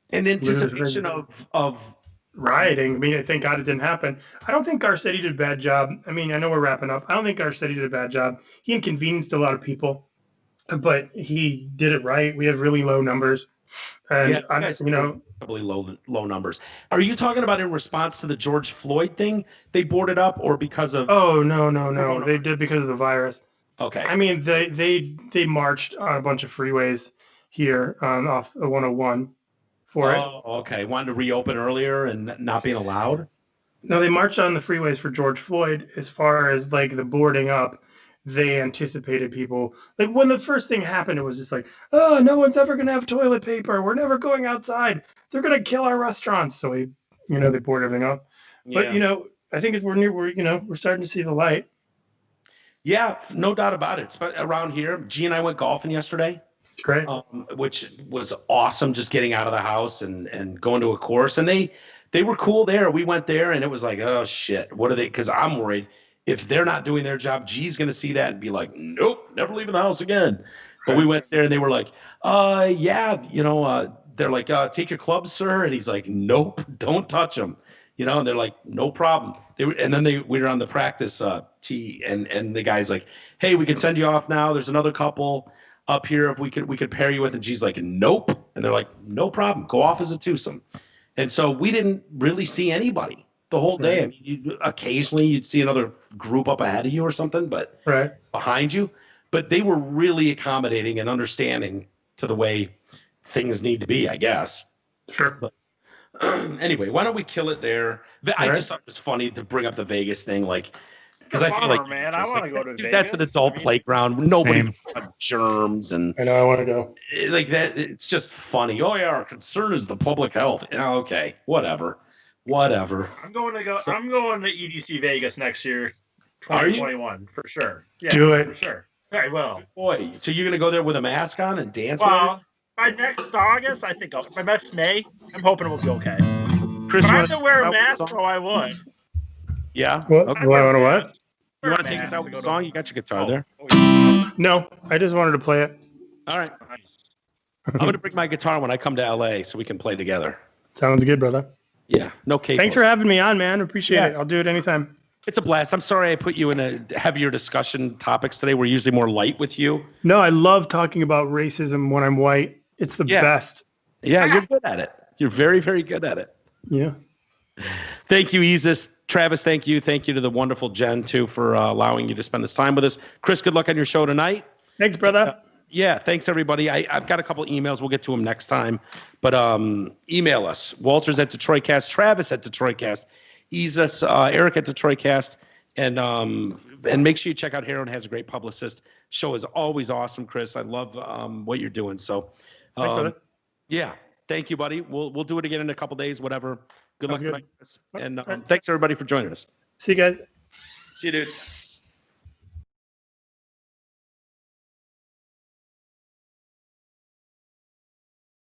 in anticipation of rioting. I mean, thank God it didn't happen. I don't think Garcetti did a bad job. I mean, I know we're wrapping up. I don't think Garcetti did a bad job. He inconvenienced a lot of people, but he did it right. We have really low numbers. And probably low numbers. Are you talking about in response to the George Floyd thing? They boarded up or because of? Oh, no. They did because of the virus. Okay. I mean, they marched on a bunch of freeways here off 101. Okay. Wanted to reopen earlier and not being allowed? No, they marched on the freeways for George Floyd. As far as like the boarding up, they anticipated people. Like when the first thing happened, it was just like, oh, no one's ever going to have toilet paper. We're never going outside. They're going to kill our restaurants. So they board everything up. Yeah. But, I think we're starting to see the light. Yeah, no doubt about it. It's around here. G and I went golfing yesterday. Great. Which was awesome, just getting out of the house and going to a course. And they were cool there. We went there and it was like, oh shit, what are they? Because I'm worried if they're not doing their job, G's going to see that and be like, nope, never leaving the house again. But we went there and they were like, they're like, take your clubs, sir. And he's like, nope, don't touch them. And they're like, no problem. We were on the practice tee and the guy's like, hey, we can send you off now. There's another couple up here if we could pair you with. And she's like, nope. And they're like, no problem. Go off as a twosome. And so we didn't really see anybody the whole day. I mean, occasionally you'd see another group up ahead of you or something, but behind you. But they were really accommodating and understanding to the way things need to be, I guess. Sure. Anyway, why don't we kill it there? I All just thought it was funny to bring up the Vegas thing, like, because I feel Bummer, like, man. I want to go to dude, Vegas. that's an adult playground. Nobody's Same. got germs and I know I want to go. like that. It's just funny. Oh yeah, our concern is the public health. Yeah, okay, whatever. I'm going to go. So- I'm going to EDC Vegas next year, Are you? 2021 for sure. Yeah, Do it. for sure. I will. Boy, so you're gonna go there with a mask on and dance with Well, by next August, I think. By next May, I'm hoping it will be okay. it? Chris, If you I want have to wear a song? mask, so I would. Yeah. What? Okay. Well, I want to what? You want to take us out with a song? You got your guitar there. No, I just wanted to play it. All right. Nice. I'm gonna bring my guitar when I come to LA so we can play together. Sounds good, brother. Yeah. No cake. Thanks for having me on, man. Appreciate Yeah. it. I'll do it anytime. It's a blast. I'm sorry I put you in a heavier discussion topics today. We're usually more light with you. No, I love talking about racism when I'm white. It's the Yeah. best. Yeah, you're good at it. You're very, very good at it. Yeah. Thank you, Isis. Travis, thank you. Thank you to the wonderful Jen, too, for allowing you to spend this time with us. Chris, good luck on your show tonight. Thanks, brother. Yeah, thanks, everybody. I've got a couple emails. We'll get to them next time. But email us. Walters at DetroitCast, Travis at DetroitCast, Isis, Eric at DetroitCast. And make sure you check out Heron Has a Great Publicist. Show is always awesome, Chris. I love what you're doing. So, Thanks, brother. yeah, thank you, buddy. We'll do it again in a couple days, whatever. Good luck Sounds good. tonight, Chris. And thanks, everybody, for joining us. See you guys. See you, dude.